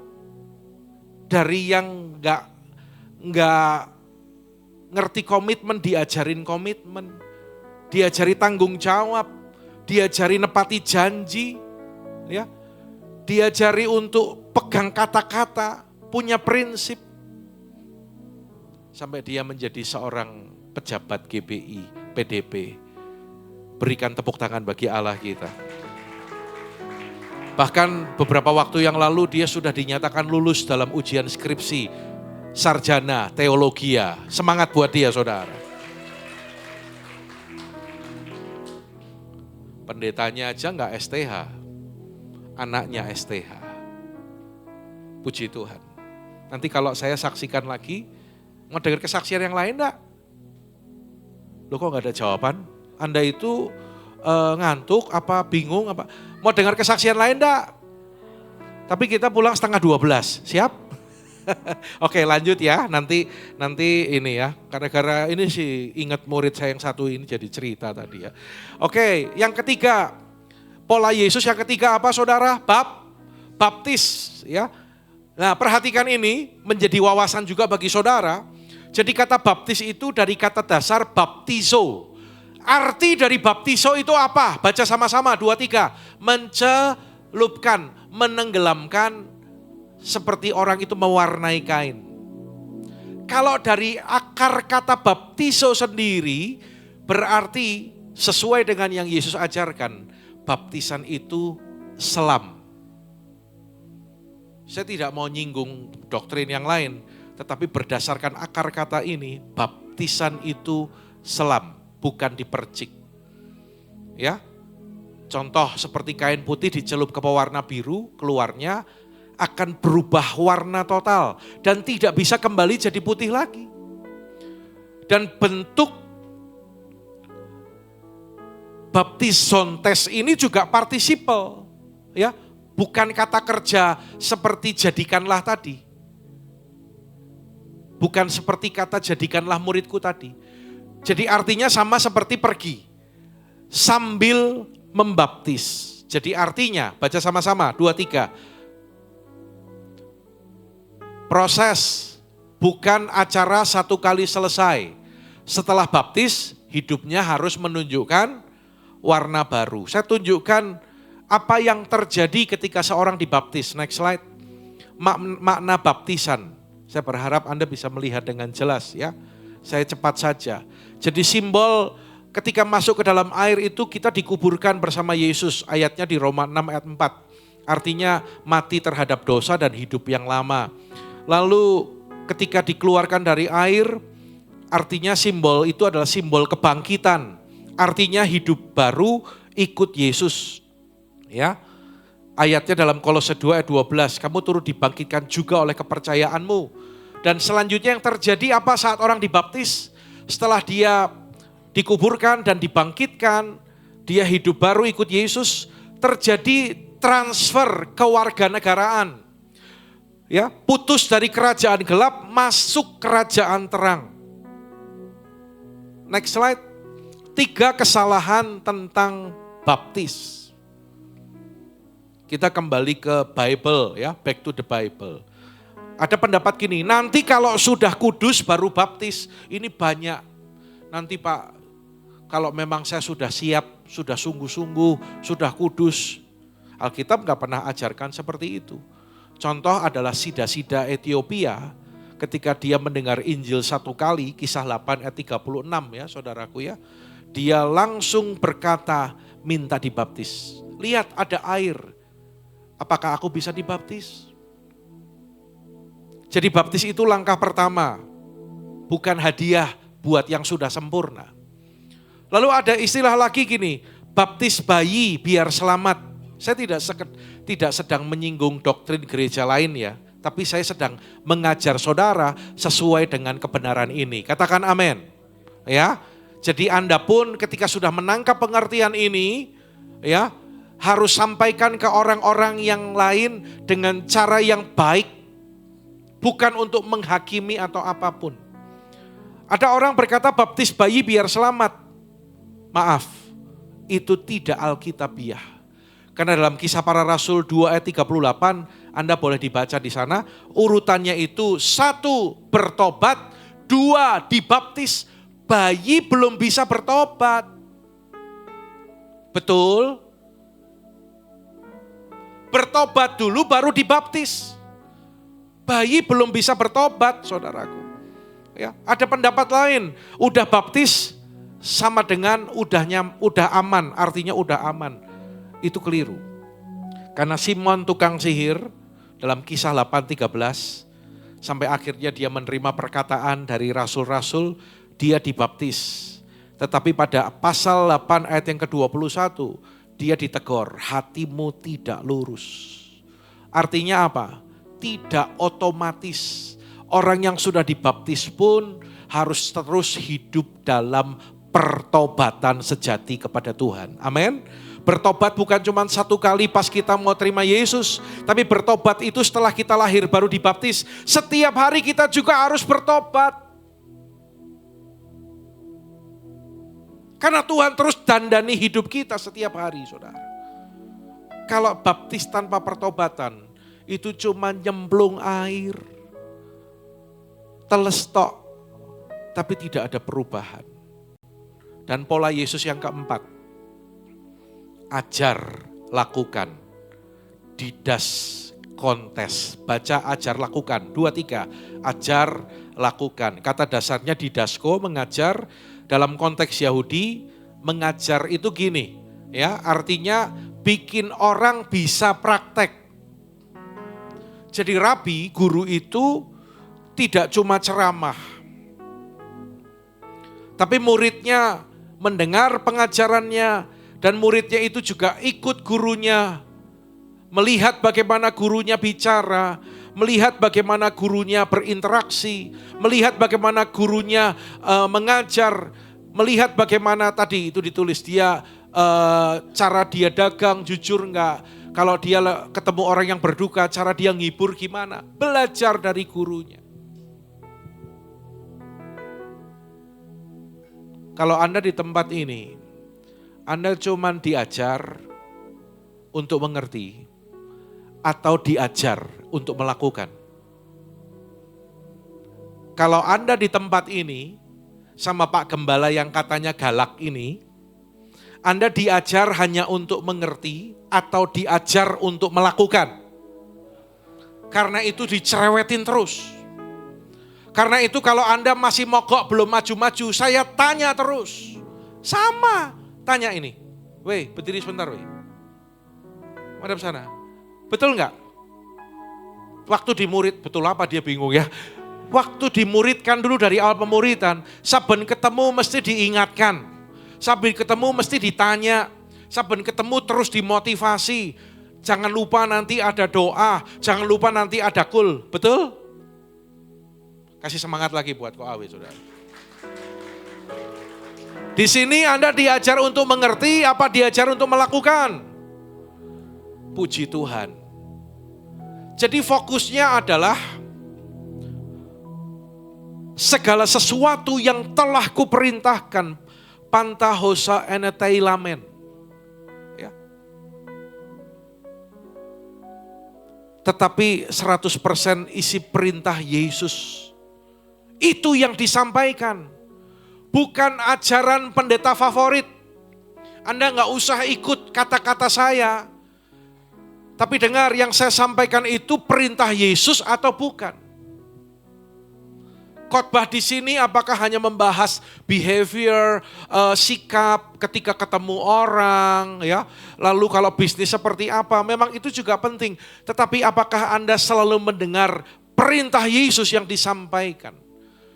Dari yang nggak ngerti komitmen, diajarin komitmen, diajari tanggung jawab, diajari nepati janji, ya, diajari untuk pegang kata-kata, punya prinsip. Sampai dia menjadi seorang pejabat GBI, PDP. Berikan tepuk tangan bagi Allah kita. Bahkan beberapa waktu yang lalu dia sudah dinyatakan lulus dalam ujian skripsi sarjana teologia. Semangat buat dia saudara. Pendetanya aja nggak STH, anaknya STH. Puji Tuhan. Nanti kalau saya saksikan lagi, mau dengar kesaksian yang lain enggak? Loh kok nggak ada jawaban? Anda itu ngantuk apa bingung apa? Mau dengar kesaksian lain enggak? Tapi kita pulang 11:30, siap? Oke lanjut ya, nanti ini ya, gara-gara ini sih ingat murid saya yang satu ini jadi cerita tadi ya. Oke, yang ketiga, pola Yesus yang ketiga apa saudara? Baptis ya. Nah perhatikan ini menjadi wawasan juga bagi saudara. Jadi kata baptis itu dari kata dasar baptizo. Arti dari baptizo itu apa? Baca sama-sama 2, 3. Mencelupkan, menenggelamkan seperti orang itu mewarnai kain. Kalau dari akar kata baptizo sendiri berarti sesuai dengan yang Yesus ajarkan. Baptisan itu selam. Saya tidak mau nyinggung doktrin yang lain. Tetapi berdasarkan akar kata ini, baptisan itu selam. Bukan dipercik. Ya. Contoh seperti kain putih dicelup ke pewarna biru, keluarnya akan berubah warna total dan tidak bisa kembali jadi putih lagi. Dan bentuk baptizontes ini juga partisipel, ya, bukan kata kerja seperti jadikanlah tadi. Bukan seperti kata jadikanlah muridku tadi. Jadi artinya sama seperti pergi, sambil membaptis. Jadi artinya, baca sama-sama, 2, 3. Proses, bukan acara satu kali selesai. Setelah baptis, Hidupnya harus menunjukkan warna baru. Saya tunjukkan apa yang terjadi ketika seorang dibaptis. Next slide. Makna baptisan. Saya berharap Anda bisa melihat dengan jelas ya. Saya cepat saja. Jadi simbol ketika masuk ke dalam air itu kita dikuburkan bersama Yesus. Ayatnya di Roma 6 ayat 4. Artinya mati terhadap dosa dan hidup yang lama. Lalu ketika dikeluarkan dari air, artinya simbol itu adalah simbol kebangkitan. Artinya hidup baru ikut Yesus. Ya. Ayatnya dalam Kolose 2 ayat 12, kamu turut dibangkitkan juga oleh kepercayaanmu. Dan selanjutnya yang terjadi apa saat orang dibaptis? Setelah dia dikuburkan dan dibangkitkan, dia hidup baru ikut Yesus, terjadi transfer kewarganegaraan. Ya, putus dari kerajaan gelap masuk kerajaan terang. Next slide. 3 kesalahan tentang baptis. Kita kembali ke Bible ya, back to the Bible. Ada pendapat gini, nanti kalau sudah kudus baru baptis. Ini banyak. Nanti Pak, kalau memang saya sudah siap, sudah sungguh-sungguh, sudah kudus. Alkitab gak pernah ajarkan seperti itu. Contoh adalah Sida-Sida Ethiopia, ketika dia mendengar Injil 1 kali, kisah 8 ayat 36 ya saudaraku ya. Dia langsung berkata, minta dibaptis. Lihat ada air. Apakah aku bisa dibaptis? Jadi baptis itu langkah pertama, bukan hadiah buat yang sudah sempurna. Lalu ada istilah lagi gini, baptis bayi biar selamat. Saya tidak sedang menyinggung doktrin gereja lain ya, tapi saya sedang mengajar saudara sesuai dengan kebenaran ini. Katakan amin. Ya. Jadi Anda pun ketika sudah menangkap pengertian ini, ya, harus sampaikan ke orang-orang yang lain dengan cara yang baik, bukan untuk menghakimi atau apapun. Ada orang berkata baptis bayi biar selamat. Maaf, itu tidak alkitabiah. Karena dalam Kisah Para Rasul 2 ayat 38, Anda boleh dibaca di sana, urutannya itu 1 bertobat, 2 dibaptis. Bayi belum bisa bertobat. Betul? Bertobat dulu baru dibaptis. Bayi belum bisa bertobat, saudaraku. Ya, ada pendapat lain, udah baptis sama dengan udah aman, artinya udah aman. Itu keliru. Karena Simon tukang sihir dalam Kisah 8:13 sampai akhirnya dia menerima perkataan dari rasul-rasul, dia dibaptis. Tetapi pada pasal 8 ayat yang ke-21 dia ditegur, hatimu tidak lurus. Artinya apa? Tidak otomatis. Orang yang sudah dibaptis pun harus terus hidup dalam pertobatan sejati kepada Tuhan. Amin. Bertobat bukan cuma 1 kali pas kita mau terima Yesus, tapi bertobat itu setelah kita lahir baru dibaptis. Setiap hari kita juga harus bertobat. Karena Tuhan terus dandani hidup kita setiap hari, saudara. Kalau baptis tanpa pertobatan, itu cuma nyemplung air. Teles tok, tapi tidak ada perubahan. Dan pola Yesus yang keempat, ajar, lakukan. Didas, kontes. Baca, ajar, lakukan. 2, 3. Ajar, lakukan. Kata dasarnya didasko, mengajar. Dalam konteks Yahudi, mengajar itu gini, ya, artinya bikin orang bisa praktek. Jadi rabi, guru itu tidak cuma ceramah, tapi muridnya mendengar pengajarannya, dan muridnya itu juga ikut gurunya, melihat bagaimana gurunya bicara, melihat bagaimana gurunya berinteraksi, melihat bagaimana gurunya mengajar, melihat bagaimana tadi itu ditulis dia cara dia dagang, jujur enggak, kalau dia ketemu orang yang berduka, cara dia ngibur gimana, belajar dari gurunya. Kalau Anda di tempat ini, Anda cuma diajar untuk mengerti, atau diajar untuk melakukan. Kalau Anda di tempat ini, sama Pak Gembala yang katanya galak ini, Anda diajar hanya untuk mengerti atau diajar untuk melakukan? Karena itu dicerewetin terus. Karena itu kalau Anda masih mogok belum maju-maju, saya tanya terus. Sama, tanya ini. Weh, berdiri sebentar weh. Madep sana. Betul enggak? Waktu di murid, betul apa dia bingung ya? Waktu dimuridkan dulu dari awal pemuridan, saben ketemu mesti diingatkan. Saben ketemu mesti ditanya. Saben ketemu terus dimotivasi. Jangan lupa nanti ada doa, jangan lupa nanti ada kul. Betul? Kasih semangat lagi buat Ko Awe, Saudara. Di sini Anda diajar untuk mengerti apa diajar untuk melakukan? Puji Tuhan. Jadi fokusnya adalah segala sesuatu yang telah kuperintahkan, pantahosa enetailamen. Ya. Tetapi 100% isi perintah Yesus. Itu yang disampaikan. Bukan ajaran pendeta favorit. Anda nggak usah ikut kata-kata saya. Tapi dengar, yang saya sampaikan itu perintah Yesus atau bukan? Khotbah di sini apakah hanya membahas behavior, sikap ketika ketemu orang, ya. Lalu kalau bisnis seperti apa, memang itu juga penting. Tetapi apakah Anda selalu mendengar perintah Yesus yang disampaikan?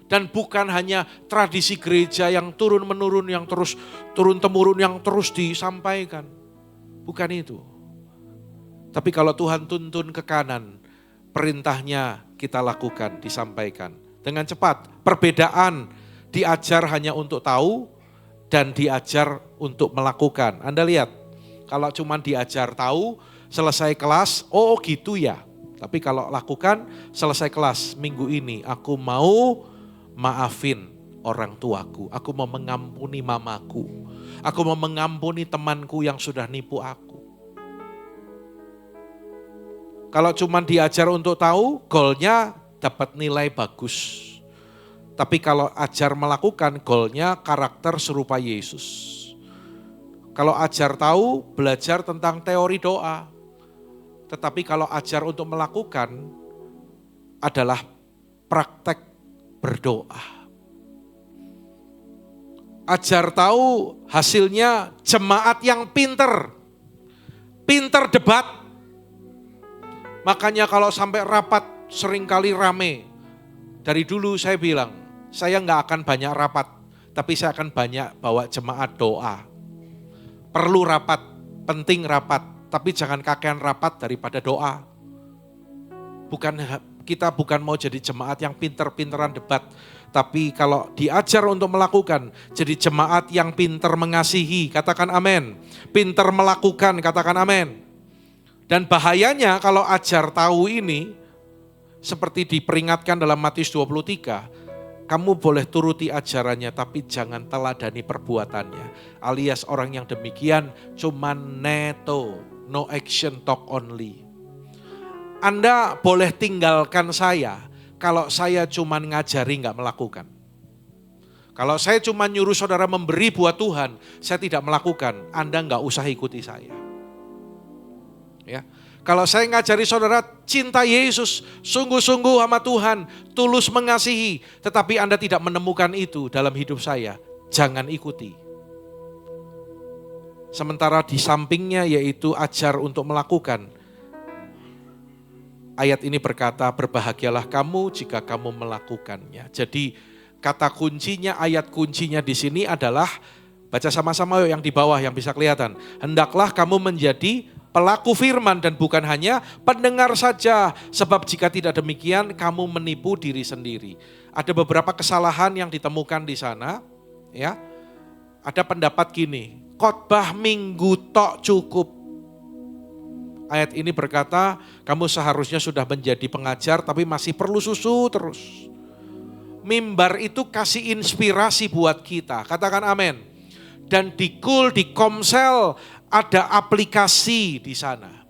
Dan bukan hanya tradisi gereja yang turun-menurun, yang terus turun-temurun, yang terus disampaikan. Bukan itu. Tapi kalau Tuhan tuntun ke kanan, perintahnya kita lakukan, disampaikan. Dengan cepat, perbedaan diajar hanya untuk tahu dan diajar untuk melakukan. Anda lihat, kalau cuma diajar tahu, selesai kelas, oh gitu ya. Tapi kalau lakukan, selesai kelas, minggu ini aku mau maafin orang tuaku, aku mau mengampuni mamaku, aku mau mengampuni temanku yang sudah nipu aku. Kalau cuma diajar untuk tahu, goalnya dapat nilai bagus. Tapi kalau ajar melakukan, goalnya karakter serupa Yesus. Kalau ajar tahu, belajar tentang teori doa. Tetapi kalau ajar untuk melakukan, adalah praktek berdoa. Ajar tahu, hasilnya jemaat yang pinter. Pinter debat. Makanya kalau sampai rapat seringkali rame. Dari dulu saya bilang, saya nggak akan banyak rapat, tapi saya akan banyak bawa jemaat doa. Perlu rapat, penting rapat, tapi jangan kakean rapat daripada doa. Kita bukan mau jadi jemaat yang pinter-pinteran debat, tapi kalau diajar untuk melakukan, jadi jemaat yang pinter mengasihi, katakan amin. Pinter melakukan, katakan amin. Dan bahayanya kalau ajar tahu ini, seperti diperingatkan dalam Matius 23, kamu boleh turuti ajarannya tapi jangan teladani perbuatannya. Alias orang yang demikian cuma neto, no action talk only. Anda boleh tinggalkan saya kalau saya cuma ngajari gak melakukan. Kalau saya cuma nyuruh saudara memberi buat Tuhan, saya tidak melakukan, Anda gak usah ikuti saya. Ya. Kalau saya ngajari saudara cinta Yesus, sungguh-sungguh sama Tuhan, tulus mengasihi, tetapi Anda tidak menemukan itu dalam hidup saya, jangan ikuti. Sementara di sampingnya yaitu ajar untuk melakukan. Ayat ini berkata, berbahagialah kamu jika kamu melakukannya. Jadi kata kuncinya, ayat kuncinya di sini adalah, baca sama-sama yang di bawah yang bisa kelihatan. Hendaklah kamu menjadi pelaku firman dan bukan hanya pendengar saja, sebab jika tidak demikian kamu menipu diri sendiri. Ada beberapa kesalahan yang ditemukan di sana, ya. Ada pendapat gini, khotbah minggu tok cukup. Ayat ini berkata, kamu seharusnya sudah menjadi pengajar tapi masih perlu susu terus. Mimbar itu kasih inspirasi buat kita, katakan amin. Dan di KUL, di Komsel, ada aplikasi di sana.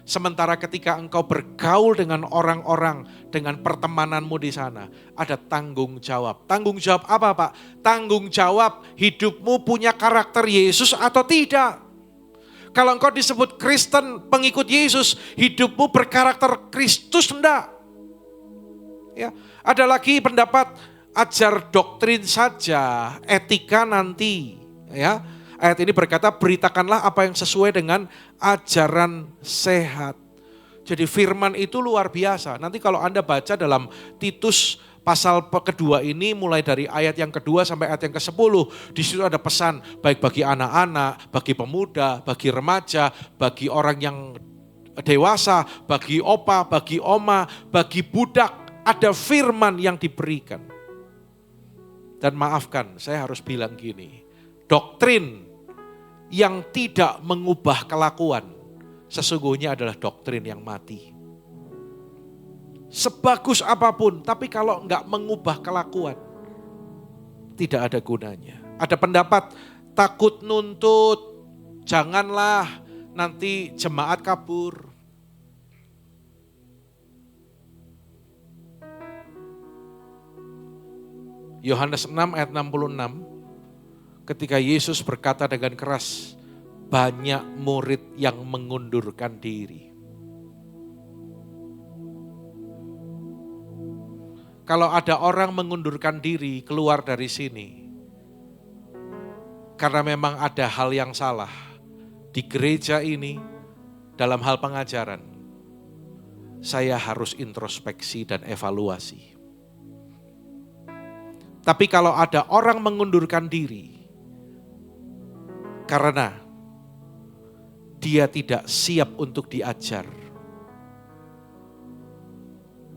Sementara ketika engkau bergaul dengan orang-orang, dengan pertemananmu di sana, ada tanggung jawab. Tanggung jawab apa, Pak? Tanggung jawab hidupmu punya karakter Yesus atau tidak. Kalau engkau disebut Kristen, pengikut Yesus, hidupmu berkarakter Kristus, enggak. Ya, ada lagi pendapat ajar doktrin saja, etika nanti. Ya, ayat ini berkata, beritakanlah apa yang sesuai dengan ajaran sehat. Jadi firman itu luar biasa. Nanti kalau Anda baca dalam Titus pasal kedua ini, mulai dari ayat yang kedua sampai ayat yang ke-10, di situ ada pesan baik bagi anak-anak, bagi pemuda, bagi remaja, bagi orang yang dewasa, bagi opa, bagi oma, bagi budak, ada firman yang diberikan. Dan maafkan, saya harus bilang gini, doktrin yang tidak mengubah kelakuan, sesungguhnya adalah doktrin yang mati. Sebagus apapun, tapi kalau enggak mengubah kelakuan, tidak ada gunanya. Ada pendapat takut nuntut, janganlah nanti jemaat kabur. Yohanes 6 ayat 66, ketika Yesus berkata dengan keras, banyak murid yang mengundurkan diri. Kalau ada orang mengundurkan diri keluar dari sini, karena memang ada hal yang salah di gereja ini dalam hal pengajaran, saya harus introspeksi dan evaluasi. Tapi kalau ada orang mengundurkan diri karena dia tidak siap untuk diajar,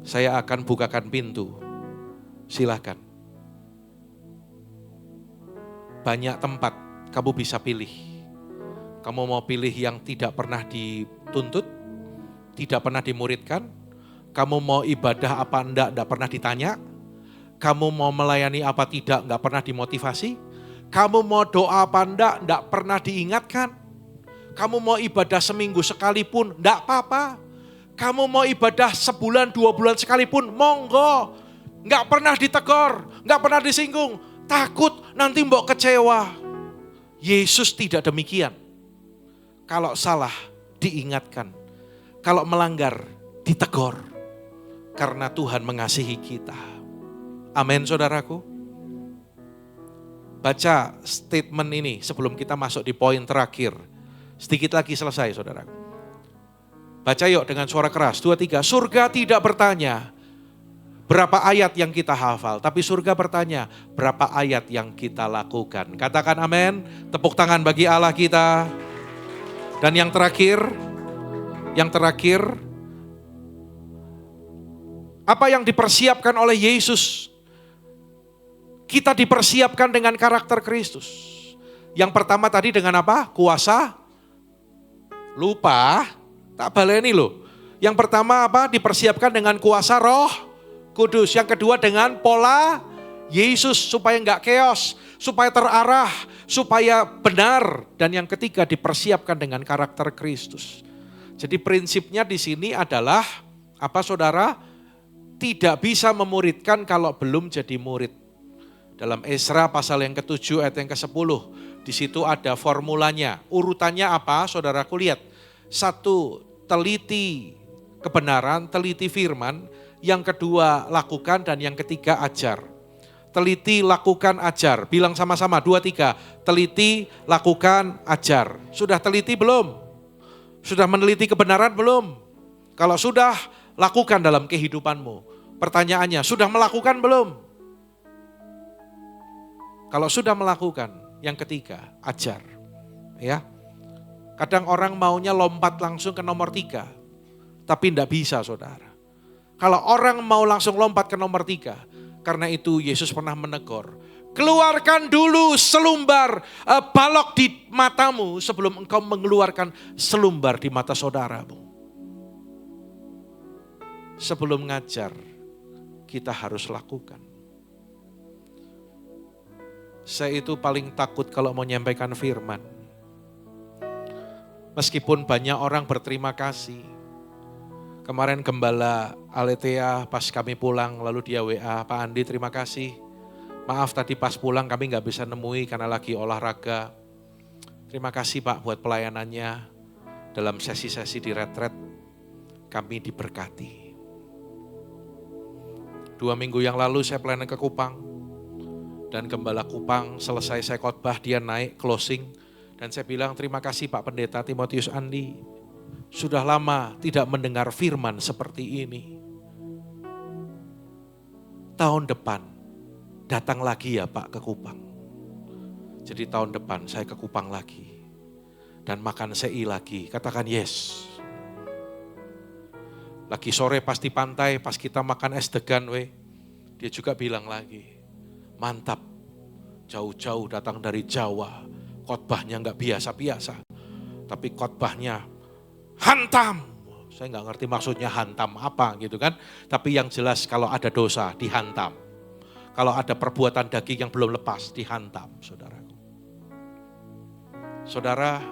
saya akan bukakan pintu. Silahkan. Banyak tempat kamu bisa pilih. Kamu mau pilih yang tidak pernah dituntut, tidak pernah dimuridkan. Kamu mau ibadah apa enggak pernah ditanya. Kamu mau melayani apa tidak pernah dimotivasi. Kamu mau doa apa enggak pernah diingatkan. Kamu mau ibadah seminggu sekalipun, enggak apa-apa. Kamu mau ibadah sebulan, 2 bulan sekalipun, monggo. Enggak pernah ditegur, enggak pernah disinggung. Takut nanti mbok kecewa. Yesus tidak demikian. Kalau salah, diingatkan. Kalau melanggar, ditegur. Karena Tuhan mengasihi kita. Amin, saudaraku. Baca statement ini sebelum kita masuk di poin terakhir. Sedikit lagi selesai, saudara. Baca yuk dengan suara keras. 2, 3. Surga tidak bertanya berapa ayat yang kita hafal. Tapi surga bertanya berapa ayat yang kita lakukan. Katakan amin. Tepuk tangan bagi Allah kita. Dan yang terakhir. Apa yang dipersiapkan oleh Yesus? Kita dipersiapkan dengan karakter Kristus. Yang pertama tadi dengan apa? Kuasa. Lupa, tak baleni loh. Yang pertama apa? Dipersiapkan dengan kuasa Roh Kudus. Yang kedua dengan pola Yesus supaya enggak keos, supaya terarah, supaya benar. Dan yang ketiga dipersiapkan dengan karakter Kristus. Jadi prinsipnya di sini adalah apa, saudara? Tidak bisa memuridkan kalau belum jadi murid. Dalam Esra pasal yang ke-7 ayat yang ke-10. Di situ ada formulanya. Urutannya apa? Saudaraku lihat. 1, teliti kebenaran, teliti firman. Yang kedua, lakukan. Dan yang ketiga, ajar. Teliti, lakukan, ajar. Bilang sama-sama, 2, 3. Teliti, lakukan, ajar. Sudah teliti belum? Sudah meneliti kebenaran belum? Kalau sudah, lakukan dalam kehidupanmu. Pertanyaannya, sudah melakukan belum? Kalau sudah melakukan, yang ketiga, ajar. Ya. Kadang orang maunya lompat langsung ke nomor 3, tapi tidak bisa, saudara. Kalau orang mau langsung lompat ke nomor 3, karena itu Yesus pernah menegur. Keluarkan dulu selumbar balok di matamu sebelum engkau mengeluarkan selumbar di mata saudaramu. Sebelum ngajar, kita harus lakukan. Saya itu paling takut kalau mau menyampaikan firman. Meskipun banyak orang berterima kasih, Kemarin Gembala Aletea pas kami pulang lalu dia WA, Pak Andi terima kasih. Maaf tadi pas pulang kami gak bisa nemui karena lagi olahraga. Terima kasih Pak buat pelayanannya. Dalam sesi-sesi di retret kami diberkati. 2 minggu yang lalu saya pelayanan ke Kupang. Dan Gembala Kupang selesai saya khotbah dia naik closing. Dan saya bilang terima kasih Pak Pendeta Timotius Andi. Sudah lama tidak mendengar firman seperti ini. Tahun depan datang lagi ya Pak ke Kupang. Jadi tahun depan saya ke Kupang lagi. Dan makan sei lagi. Katakan yes. Lagi sore pas di pantai, pas kita makan es degan dia juga bilang lagi. Mantap. Jauh-jauh datang dari Jawa. Khotbahnya gak biasa-biasa. Tapi khotbahnya hantam. Saya nggak ngerti maksudnya hantam apa gitu kan. Tapi yang jelas kalau ada dosa dihantam. Kalau ada perbuatan daging yang belum lepas dihantam saudaraku. Saudara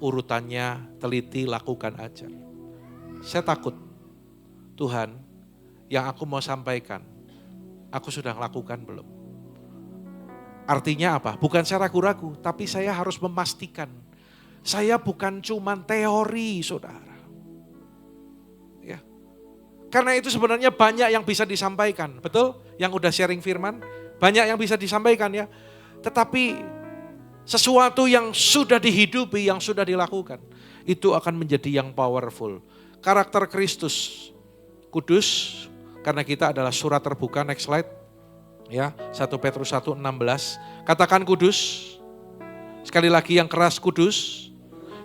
urutannya teliti lakukan aja. Saya takut Tuhan yang aku mau sampaikan aku sudah lakukan belum. Artinya apa? Bukan saya ragu-ragu tapi saya harus memastikan. Saya bukan cuman teori, saudara. Ya. Karena itu sebenarnya banyak yang bisa disampaikan, betul? Yang udah sharing firman, banyak yang bisa disampaikan ya. Tetapi sesuatu yang sudah dihidupi, yang sudah dilakukan, itu akan menjadi yang powerful. Karakter Kristus, kudus, karena kita adalah surat terbuka, next slide. Ya, 1 Petrus 1:16. Katakan kudus. Sekali lagi yang keras kudus.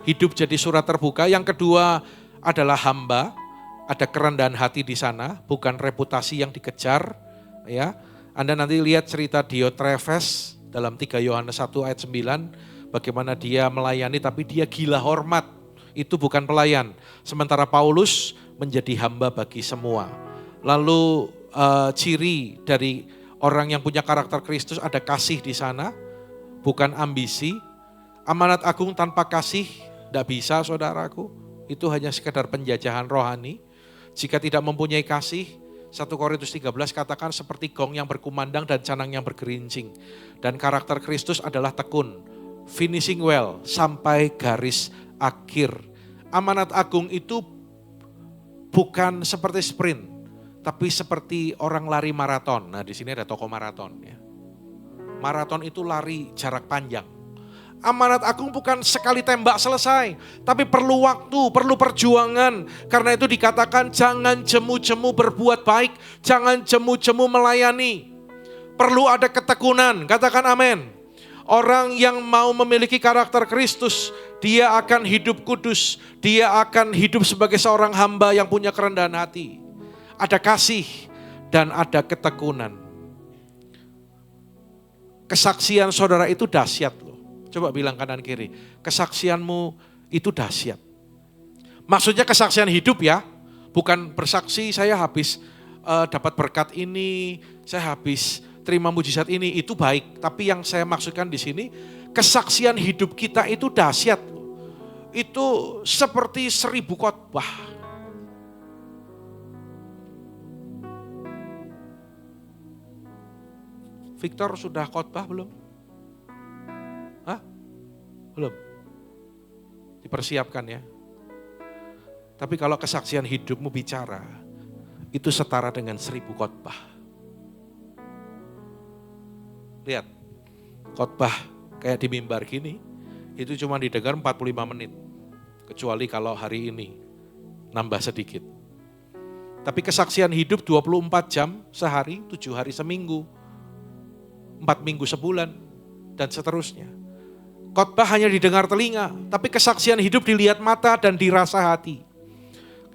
Hidup jadi surat terbuka. Yang kedua adalah hamba. Ada kerendahan hati di sana, bukan reputasi yang dikejar. Ya, Anda nanti lihat cerita Diotrefes dalam 3 Yohanes 1 ayat 9. Bagaimana dia melayani tapi dia gila hormat. Itu bukan pelayan. Sementara Paulus menjadi hamba bagi semua. Lalu ciri dari orang yang punya karakter Kristus ada kasih di sana. Bukan ambisi. Amanat agung tanpa kasih tidak bisa saudaraku. Itu hanya sekedar penjajahan rohani. Jika tidak mempunyai kasih, 1 Korintus 13 katakan seperti gong yang berkumandang dan canang yang bergerincing. Dan karakter Kristus adalah tekun. Finishing well sampai garis akhir. Amanat agung itu bukan seperti sprint. Tapi seperti orang lari maraton. Nah di sini ada toko maraton ya. Maraton itu lari jarak panjang. Amanat agung bukan sekali tembak selesai. Tapi perlu waktu, perlu perjuangan. Karena itu dikatakan jangan jemu-jemu berbuat baik. Jangan jemu-jemu melayani. Perlu ada ketekunan, katakan amin. Orang yang mau memiliki karakter Kristus, dia akan hidup kudus. Dia akan hidup sebagai seorang hamba yang punya kerendahan hati. Ada kasih dan ada ketekunan. Kesaksian saudara itu dahsyat loh. Coba bilang kanan kiri, kesaksianmu itu dahsyat. Maksudnya kesaksian hidup ya, bukan bersaksi saya habis dapat berkat ini, saya habis terima mujizat ini, itu baik. Tapi yang saya maksudkan di sini, kesaksian hidup kita itu dahsyat. Itu seperti 1000 khotbah. Victor sudah khotbah belum? Hah? Belum? Dipersiapkan ya. Tapi kalau kesaksian hidupmu bicara, itu setara dengan 1000 khotbah. Lihat, khotbah kayak di mimbar gini, itu cuma didengar 45 menit. Kecuali kalau hari ini, nambah sedikit. Tapi kesaksian hidup 24 jam sehari, 7 hari seminggu, 4 minggu sebulan, dan seterusnya. Khotbah hanya didengar telinga, tapi kesaksian hidup dilihat mata dan dirasa hati.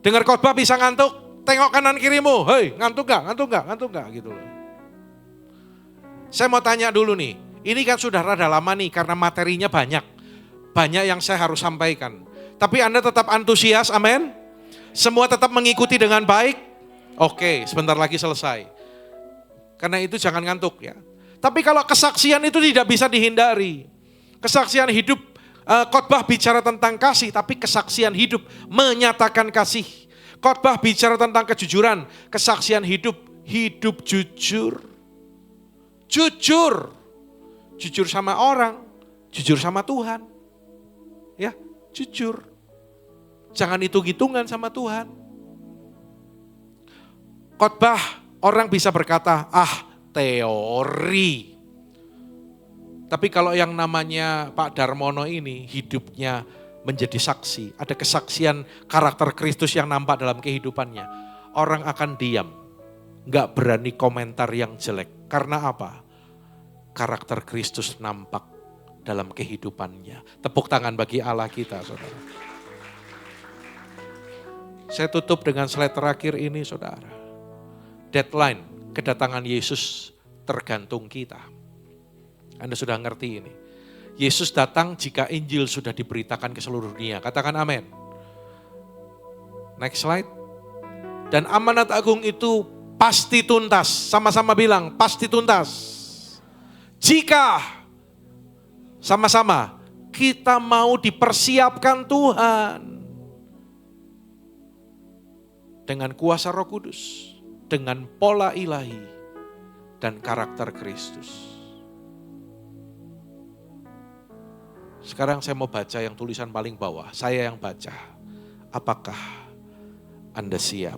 Dengar khotbah bisa ngantuk, tengok kanan kirimu, hei ngantuk gak gitu loh. Saya mau tanya dulu nih, ini kan sudah rada lama nih karena materinya banyak yang saya harus sampaikan. Tapi Anda tetap antusias, amin? Semua tetap mengikuti dengan baik? Oke, sebentar lagi selesai. Karena itu jangan ngantuk ya. Tapi kalau kesaksian itu tidak bisa dihindari. Kesaksian hidup, khotbah bicara tentang kasih, tapi kesaksian hidup menyatakan kasih. Khotbah bicara tentang kejujuran, kesaksian hidup, hidup jujur. Jujur. Jujur sama orang, jujur sama Tuhan. Ya, jujur. Jangan hitung-hitungan sama Tuhan. Khotbah, orang bisa berkata, teori. Tapi kalau yang namanya Pak Darmono ini, hidupnya menjadi saksi. Ada kesaksian karakter Kristus yang nampak dalam kehidupannya. Orang akan diam. Gak berani komentar yang jelek. Karena apa? Karakter Kristus nampak dalam kehidupannya. Tepuk tangan bagi Allah kita, saudara. Saya tutup dengan slide terakhir ini, saudara. Deadline kedatangan Yesus tergantung kita. Anda sudah ngerti ini. Yesus datang jika Injil sudah diberitakan ke seluruh dunia. Katakan amin. Next slide. Dan amanat agung itu pasti tuntas. Sama-sama bilang, pasti tuntas. Jika sama-sama kita mau dipersiapkan Tuhan. Dengan kuasa Roh Kudus. Dengan pola ilahi. Dan karakter Kristus. Sekarang saya mau baca yang tulisan paling bawah. Saya yang baca. Apakah Anda siap?